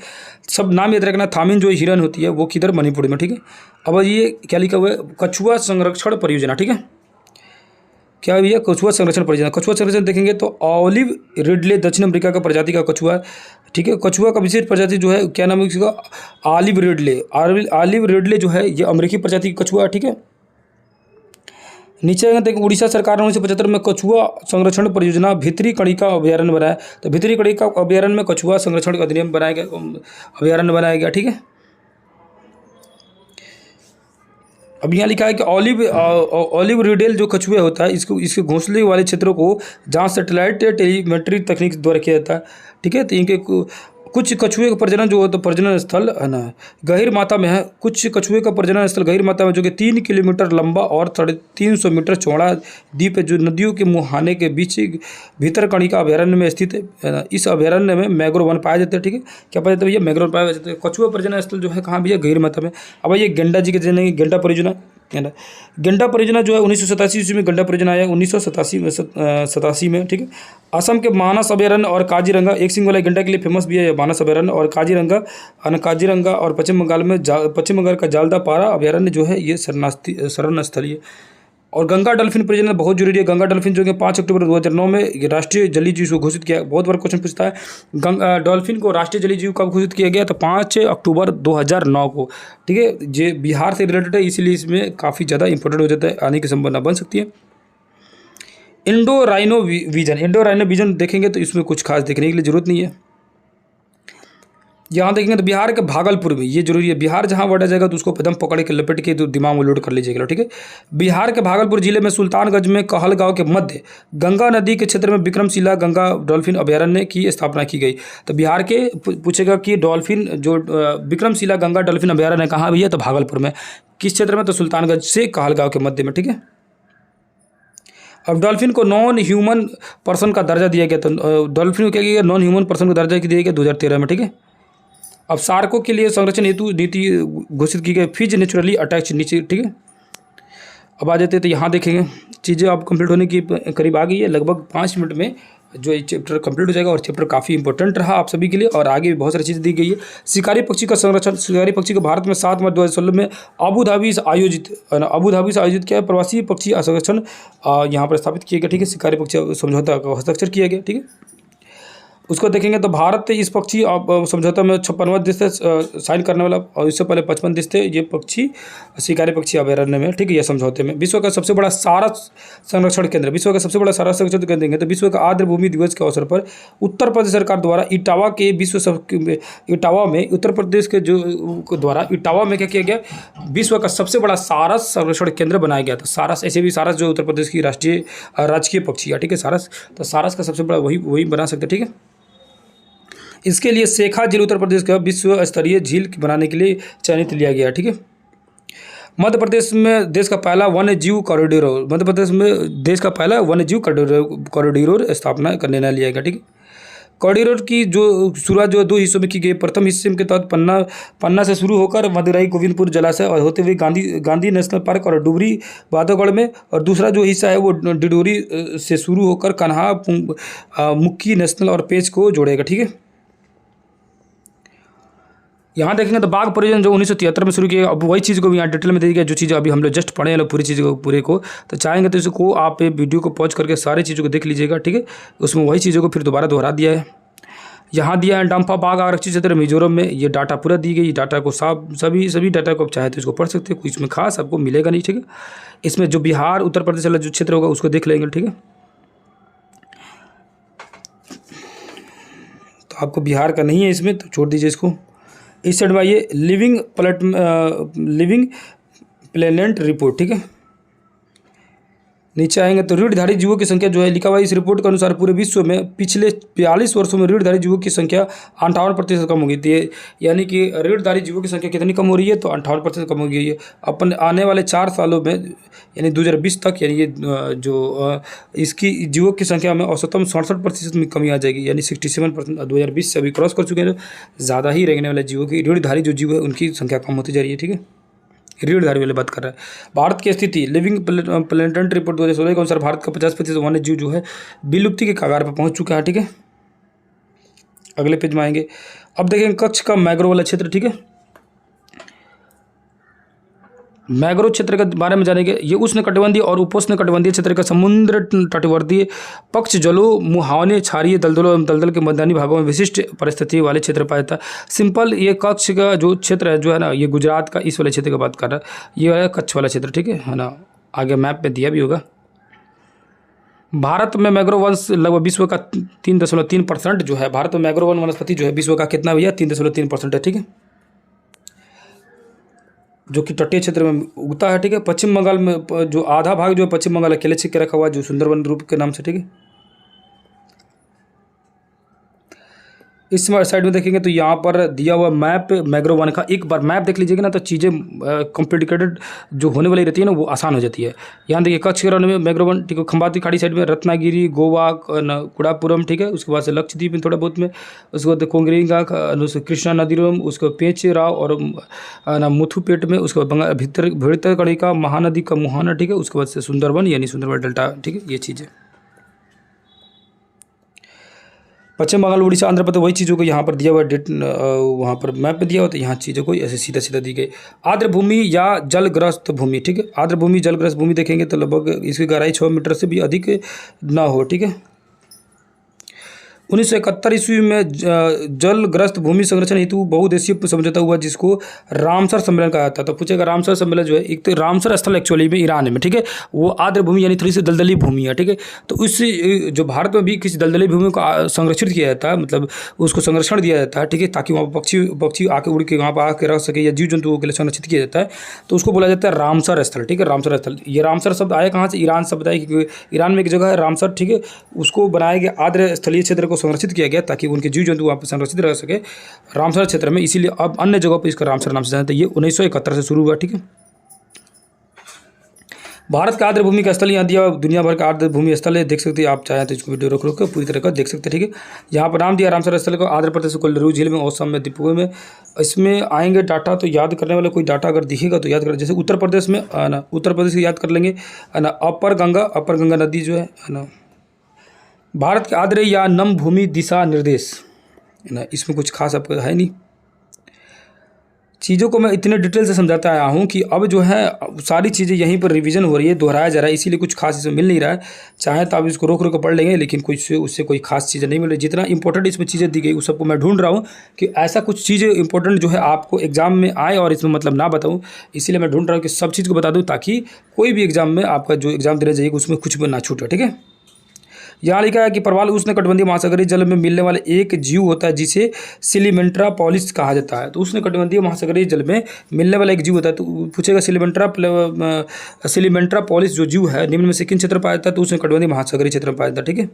Speaker 1: सब नाम याद रखना। थामिन जो हिरन होती है वो किधर, मणिपुर में। ठीक है, अब ये क्या लिखा हुआ है, कछुआ संरक्षण परियोजना। ठीक है, क्या भैया, कछुआ संरक्षण परियोजना। कछुआ संरक्षण देखेंगे तो ऑलिव रिडले दक्षिण अमेरिका का प्रजाति का कछुआ है। ठीक है, कछुआ का विशेष प्रजाति जो है क्या नाम है इसका, ऑलिव रिडले जो है ये अमेरिकी प्रजाति का कछुआ है। ठीक है, नीचे अगर देखें उड़ीसा सरकार ने 1975 में कछुआ संरक्षण परियोजना भितरी कड़िका अभयारण्य बनाया। तो भितरी कड़िका अभयारण्य में कछुआ संरक्षण का अधिनियम बनाया गया, अभयारण्य बनाया गया। ठीक है, अब यहाँ लिखा है कि ऑलिव रिडेल जो कछुआ होता है, इसके घोंसले वाले क्षेत्रों को जहाँ सैटेलाइट टेलीमेट्री तकनीक द्वारा किया जाता है। ठीक है, तो इनके कुछ कछुए का प्रजनन जो होता है, प्रजनन स्थल है ना गहीर माता में है। कुछ कछुए का प्रजनन स्थल गहीर माता में, जो कि 3 किलोमीटर लंबा और 350 मीटर चौड़ा द्वीप है, जो नदियों के मुहाने के बीच भीतरकनिका अभयारण्य में स्थित है। इस अभयारण्य में मैंग्रोव वन पाया जाता है। ठीक है, क्या पाया जाता है भैया? मैंग्रोव पाया जाता है। कछुआ प्रजनन स्थल जो है कहाँ भैया? गहीर माता में। अब ये गेंडा जी के जने गेंडा परियोजना है ना। गेंडा परियोजना जो है 1987 ईस्वी में गेंडा परियोजना आया 1987 में। ठीक है, असम के मानस अभयारण्य और काजीरंगा, एक सिंग वाला गेंडा के लिए फेमस भी है मानस अभयारण्य, और काजीरंगा और पश्चिम बंगाल का जालदा पारा अभयारण्य जो है ये शरण स्थल है। और गंगा डॉल्फिन परियोजना बहुत जरूरी है। गंगा डॉल्फिन जो कि 5 अक्टूबर 2009 में राष्ट्रीय जलीय जीव घोषित किया। बहुत बार क्वेश्चन पूछता है डॉल्फिन को राष्ट्रीय जलीय जीव कब घोषित किया गया? तो 5 अक्टूबर 2009 को। ठीक है, ये बिहार से रिलेटेड है, इसीलिए इसमें काफ़ी ज़्यादा इंपॉर्टेंट हो जाता है, आने की संभावना बन सकती है। इंडो राइनो विजन देखेंगे तो इसमें कुछ खास देखने के लिए जरूरत नहीं है। यहाँ देखेंगे तो बिहार के भागलपुर में, ये जरूरी है, बिहार जहाँ बढ़ा जाएगा तो उसको एकदम पकड़ के लपेट के तो दिमाग में लोड कर लीजिएगा। ठीक है, बिहार के भागलपुर जिले में सुल्तानगंज में कहलगांव के मध्य गंगा नदी के क्षेत्र में विक्रमशिला गंगा डॉल्फिन अभयारण्य की स्थापना की गई। तो बिहार के पूछेगा कि डॉल्फिन जो विक्रमशिला गंगा डॉल्फिन अभयारण्य कहाँ भी है? तो भागलपुर में। किस क्षेत्र में? तो सुल्तानगंज से कहलगांव के मध्य में। ठीक है, अब डॉल्फिन को नॉन ह्यूमन पर्सन का दर्जा दिया गया। तो डॉल्फिन को क्या किया गया? नॉन ह्यूमन पर्सन का दर्जा दिया गया 2013 में। ठीक है, अब शार्कों के लिए संरक्षण हेतु नीति घोषित की गई, फिश नेचुरली अटैच नीचे। ठीक है, अब आ जाते हैं तो यहाँ देखेंगे चीज़ें अब कंप्लीट होने की करीब आ गई है। लगभग 5 मिनट में जो ये चैप्टर कंप्लीट हो जाएगा, और चैप्टर काफ़ी इंपॉर्टेंट रहा आप सभी के लिए, और आगे भी बहुत सारी चीज़ें दी गई है। शिकारी पक्षी का संरक्षण। शिकारी पक्षी को भारत में 7 मार्च 2016 में अबू धाबी से आयोजित किया प्रवासी पक्षी संरक्षण यहाँ पर स्थापित किया गया। ठीक है, शिकारी पक्षी समझौता का हस्ताक्षर किया गया। ठीक है, उसको देखेंगे तो भारत इस पक्षी समझौता में 56वां देश थे साइन करने वाला, और इससे पहले 55 देश थे ये पक्षी शिकारी पक्षी अभयारण्य में। ठीक है, ये समझौते में विश्व का सबसे बड़ा सारस संरक्षण केंद्र। विश्व का सबसे बड़ा सारस संरक्षण केंद्र देंगे तो विश्व का आर्द्र भूमि दिवस के अवसर पर उत्तर प्रदेश सरकार द्वारा इटावा में उत्तर प्रदेश के जो द्वारा इटावा में क्या किया गया? विश्व का सबसे बड़ा सारस संरक्षण केंद्र बनाया गया था। सारस, ऐसे भी सारस जो उत्तर प्रदेश की राजकीय पक्षी है। ठीक है, सारस, तो सारस का सबसे बड़ा वही बना सकते। ठीक है, इसके लिए शेखा झील उत्तर प्रदेश का विश्व स्तरीय झील बनाने के लिए चयनित लिया गया। ठीक है, मध्य प्रदेश में देश का पहला वन्य जीव कॉरिडोर स्थापना का निर्णय लिया गया। ठीक है, कॉरिडोर की जो शुरुआत जो 2 हिस्सों में की गई। प्रथम हिस्से के तहत पन्ना से शुरू होकर मदुरई गोविंदपुर जलाशय और होते हुए गांधी नेशनल पार्क और डुबरी बांधवगढ़ में, और दूसरा जो हिस्सा है वो डिडोरी से शुरू होकर कन्हा मुक्की नेशनल और पेंच को जोड़ेगा। ठीक है, यहाँ देखेंगे तो बाघ परियोजना जो 1973 में शुरू किया। अब वही चीज़ को भी यहाँ डिटेल में दे दिया, जो चीज़ें अभी हम लोग जस्ट पढ़े हैं पूरी चीज़ को पूरे को। तो चाहेंगे तो इसको आप वीडियो को पॉज करके सारी चीज़ों को देख लीजिएगा। ठीक है, उसमें वही चीज़ों को फिर दोबारा दोहरा दिया है। यहाँ दिया है डांफा बाघ आरक्षित क्षेत्र मिजोरम में, ये डाटा पूरा दी गई। डाटा को सभी डाटा को आप चाहे तो इसको पढ़ सकते हैं, कोई इसमें खास आपको मिलेगा नहीं। ठीक है, इसमें जो बिहार उत्तर प्रदेश वाला जो क्षेत्र होगा उसको देख लेंगे। ठीक है, तो आपको बिहार का नहीं है इसमें, तो छोड़ दीजिए इसको। इस साइड में आइए, लिविंग प्लेनेट रिपोर्ट। ठीक है, नीचे आएंगे तो रीढ़धारी जीवों की संख्या जो है लिखा हुआ है इस रिपोर्ट के अनुसार पूरे विश्व में पिछले 42 वर्षों में रीढ़धारी जीवों की संख्या 58% कम हो गई थी। यानी कि रीढ़धारी जीवों की संख्या कितनी कम हो रही है? तो 58% कम हो गई है। अपन आने वाले 4 सालों में यानी 2020 तक, यानी ये जो इसकी जीवों की संख्या में औसतम 67% में कमी आ जाएगी, यानी 67%। 2020 से अभी क्रॉस कर चुके हैं, तो ज़्यादा ही रहने वाले जीवों की, रीढ़धारी जो जीव है उनकी संख्या कम होती जा रही है। ठीक है, रीढ़धारी वाले बात कर रहा है। भारत की स्थिति, लिविंग प्लेनेट रिपोर्ट 2016 के अनुसार भारत का 50% वन्य जीव जो है विलुप्ति के कगार पर पहुंच चुका है। ठीक है, अगले पेज में आएंगे। अब देखेंगे कच्छ का मैंग्रोव वाला क्षेत्र। ठीक है, मैंग्रोव क्षेत्र के बारे में जानेंगे। ये उष्णकटिबंधीय और उपोष्णकटिबंधीय क्षेत्र का समुद्र तटवर्ती पक्ष जलों, मुहाने, क्षारीय दलदलों एवं दलदल के मैदानी भागों में विशिष्ट परिस्थितियों वाले क्षेत्र पाया जाता है। सिंपल, ये कच्छ का जो क्षेत्र है जो है ना, ये गुजरात का इस वाले क्षेत्र की बात कर रहा है। ये है कच्छ वाला क्षेत्र। ठीक है ना, आगे मैप में दिया भी होगा। भारत में मैंग्रोव वंश लगभग विश्व का 3.3% जो है, भारत में मैंग्रोव वनस्पति जो है विश्व का कितना भैया? 3.3% है। ठीक है, जो कि तटीय क्षेत्र में उगता है, ठीक है। पश्चिम बंगाल में जो आधा भाग जो है पश्चिम बंगाल अकेले छिप के रखा हुआ है, जो सुंदरवन रूप के नाम से, ठीक है। इस साइड में देखेंगे तो यहाँ पर दिया हुआ मैप मैंग्रोव वन का, एक बार मैप देख लीजिएगा ना तो चीज़ें कॉम्प्लिकेटेड जो होने वाली रहती है ना वो आसान हो जाती है। यहाँ देखिए कच्छ के रण में मैंग्रोव वन, ठीक है। खंबाती खाड़ी साइड में रत्नागिरी, गोवा, कुड़ापुरम, ठीक है। उसके बाद से लक्षद्वीप में थोड़ा बहुत में, उसके बाद कोंगरिंगा, कृष्णा नदीरम, उसके बाद पेंच राव और मुथुपेट में, उसके बाद भीतरकड़ी का महानदी का मुहाना, ठीक है। उसके बाद से सुंदरवन यानी सुंदरवन डेल्टा, ठीक है। ये चीज़ें पश्चिम बंगाल, उड़ीसा, आंध्र प्रदेश वही चीज़ों को यहाँ पर दिया हुआ डेट, वहाँ पर मैप में दिया हुआ, तो यहाँ चीज़ों को ऐसे सीधा सीधा दी गई। आर्द्र भूमि या जलग्रस्त भूमि, ठीक है। आर्द्र भूमि जलग्रस्त भूमि देखेंगे तो लगभग इसकी गहराई 6 मीटर से भी अधिक ना हो, ठीक है। 1971 ईस्वी में जलग्रस्त भूमि संरक्षण हेतु बहुउद्देशीय समझौता हुआ, जिसको रामसर सम्मेलन कहा जाता है। तो पूछेगा रामसर सम्मेलन जो है, एक तो रामसर स्थल एक्चुअली में ईरान में, ठीक है। वो आर्द्र भूमि यानी थोड़ी सी दलदली भूमि है, ठीक है। तो उस जो भारत में भी किसी दलदली भूमि को संरक्षित किया जाता है, मतलब उसको संरक्षण दिया जाता है, ठीक है, ताकि वहाँ पक्षी आके उड़ के वहाँ पर आके रह सके, या जीव जंतुओं के लिए संरक्षित किया जाता है। तो उसको बोला जाता है रामसर स्थल, ठीक है। रामसर स्थल, ये रामसर शब्द आया कहाँ से? ईरान शब्द आया, क्योंकि ईरान में एक जगह है रामसर, ठीक है। उसको बनाया गया आर्द्र स्थलीय क्षेत्र को संरक्षित किया गया ताकि उनके जीव जंतु वहाँ पर संरक्षित रह सके रामसर क्षेत्र में, इसीलिए अब अन्य जगहों पर इसका रामसर नाम से जाना था। ये 1971 से शुरू हुआ, ठीक है। भारत का आर्द्र भूमि का स्थल यहाँ दिया, दुनिया भर का आर्द्र भूमि स्थल है, देख सकते हैं आप, चाहें तो इसको वीडियो रोक रोक कर पूरी तरह का देख सकते हैं, ठीक है। यहाँ पर नाम दिया रामसर स्थल को, आंध्र प्रदेश कोल्लूरू झील में, असम में, दीपुर में। इसमें आएंगे डाटा, तो याद करने वाले कोई डाटा अगर दिखेगा तो याद कर, जैसे उत्तर प्रदेश में ना, उत्तर प्रदेश याद कर लेंगे ना, अपर गंगा नदी जो है ना। भारत के आर्द्र या नम भूमि दिशा निर्देश ना, इसमें कुछ खास आपको है नहीं। चीज़ों को मैं इतने डिटेल से समझाता आया हूँ कि अब जो है सारी चीज़ें यहीं पर रिवीजन हो रही है, दोहराया जा रहा है, इसीलिए कुछ खास इसमें मिल नहीं रहा है। चाहे तो आप इसको रोक रोक पढ़ लेंगे, लेकिन कुछ उससे कोई खास चीज़ें नहीं मिल रही। जितना इंपॉर्टेंट इसमें चीज़ें दी गई उस सबको मैं ढूंढ रहा हूँ कि ऐसा कुछ चीज़ें इंपॉर्टेंट जो है आपको एग्जाम में आए और इसमें मतलब ना बताऊँ, इसीलिए मैं ढूंढ रहा हूँ कि सब चीज़ को बता दूँ, ताकि कोई भी एग्जाम में आपका जो एग्जाम देना चाहिए उसमें कुछ भी ना छूटे, ठीक है। यहाँ लिखा है कि प्रवाल उष्णकटिबंधीय महासागरीय जल में मिलने वाले एक जीव होता है जिसे सिलिमेंट्रा पॉलिस कहा जाता है। तो उष्णकटिबंधीय महासागरीय जल में मिलने वाला एक जीव होता है, तो पूछेगा सिलिमेंट्रा पॉलिस जो जीव है निम्न में से किन क्षेत्र में पाया जाता है? तो उष्णकटिबंधीय महासागरीय क्षेत्र में पाया जाता है, ठीक है।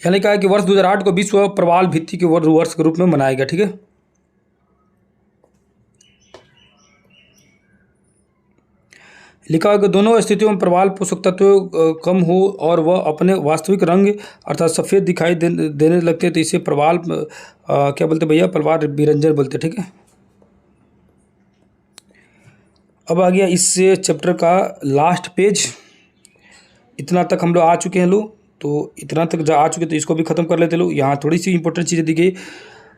Speaker 1: यहाँ लिखा है कि वर्ष 2008 को विश्व प्रवाल भित्ति के वर्ष के रूप में मनाया गया, ठीक है। लिखा है कि दोनों स्थितियों में प्रवाल पोषक तत्व कम हो और वह अपने वास्तविक रंग अर्थात सफ़ेद दिखाई देने लगते हैं, तो इसे प्रवाल क्या बोलते भैया? प्रवाल विरंजन बोलते, ठीक है। अब आ गया इस चैप्टर का लास्ट पेज। इतना तक हम लोग आ चुके हैं लोग, तो इतना तक आ चुके तो इसको भी ख़त्म कर लेते लोग। यहाँ थोड़ी सी इंपॉर्टेंट चीज़ें दी गई।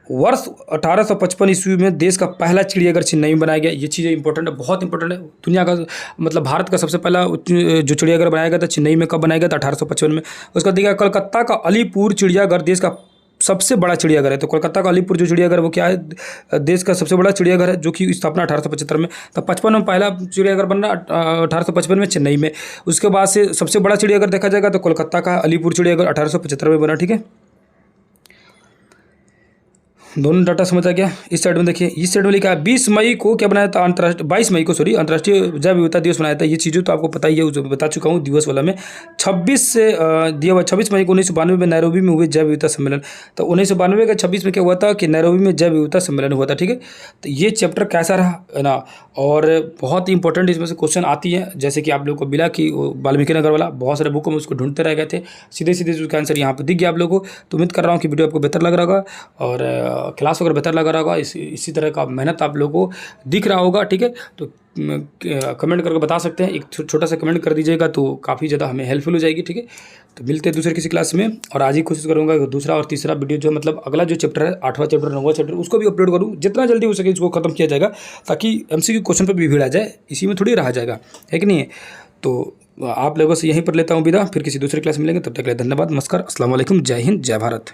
Speaker 1: वर्ष 1855 ईस्वी में देश का पहला चिड़ियाघर चेन्नई में बनाया गया। ये चीज़ें इंपॉर्टेंट है, बहुत इंपॉर्टेंट है। दुनिया का मतलब भारत का सबसे पहला जो चिड़ियाघर बनाया गया था चेन्नई में, कब बनाया गया था? 1855 में। उसका देखिए कलकत्ता का अलीपुर चिड़ियाघर देश का सबसे बड़ा चिड़ियाघर है। तो कोलकाता का अलीपुर जो चिड़ियाघर है वो क्या है? देश का सबसे बड़ा चिड़ियाघर है, जो कि स्थापना 1875 में। तो 55 में पहला चिड़ियाघर बनना, 1855 में चेन्नई में। उसके बाद से सबसे बड़ा चिड़ियाघर देखा जाएगा तो कोलकाता का अलीपुर चिड़ियाघर 1875 में बना, ठीक है। दोनों डाटा समझ आ गया। इस साइड में देखिए, इस साइड में लिखा है 20 मई को क्या बनाया था? 22 मई को अंतर्राष्ट्रीय जैव विविधता दिवस बनाया था। ये चीज़ें तो आपको पता ही है, जो बता चुका हूँ दिवस वाला में। 26 से दिया हुआ 26 मई को 1992 में नैरोबी में हुए जैव विविधता सम्मेलन। तो 1992 का 26 में क्या हुआ था कि नैरोबी में जैव विविधता सम्मेलन हुआ था, ठीक है। तो ये चैप्टर कैसा रहा है ना, और बहुत ही इंपॉर्टेंट इसमें से क्वेश्चन आती है, जैसे कि आप लोग को मिला कि वाल्मीकि नगर वाला, बहुत सारे बुक में उसको ढूंढते रह गए थे, सीधे सीधे उसका आंसर यहाँ पर दिख गया आप लोगों को। तो उम्मीद कर रहा हूँ कि वीडियो आपको बेहतर लग रहा होगा और क्लास अगर बेहतर लग रहा होगा, इसी तरह का मेहनत आप लोगों को दिख रहा होगा, ठीक है। तो कमेंट करके बता सकते हैं, एक छोटा सा कमेंट कर दीजिएगा तो काफ़ी ज़्यादा हमें हेल्पफुल हो जाएगी, ठीक है। तो मिलते हैं दूसरे किसी क्लास में, और आज ही कोशिश करूँगा कि दूसरा और तीसरा वीडियो जो मतलब अगला जो चैप्टर है 8वां चैप्टर 9वां चैप्टर उसको भी अपलोड करूँ, जितना जल्दी हो सके इसको खत्म किया जाएगा, ताकि MCQ क्वेश्चन पर भी भीड़ आ जाए, इसी में थोड़ी रहा जाएगा, है कि नहीं है। तो आप लोगों से यहीं पर लेता हूँ विदा, फिर किसी दूसरे क्लास में मिलेंगे, तब तक के लिए धन्यवाद, नमस्कार, अस्सलाम वालेकुम, जय हिंद, जय भारत।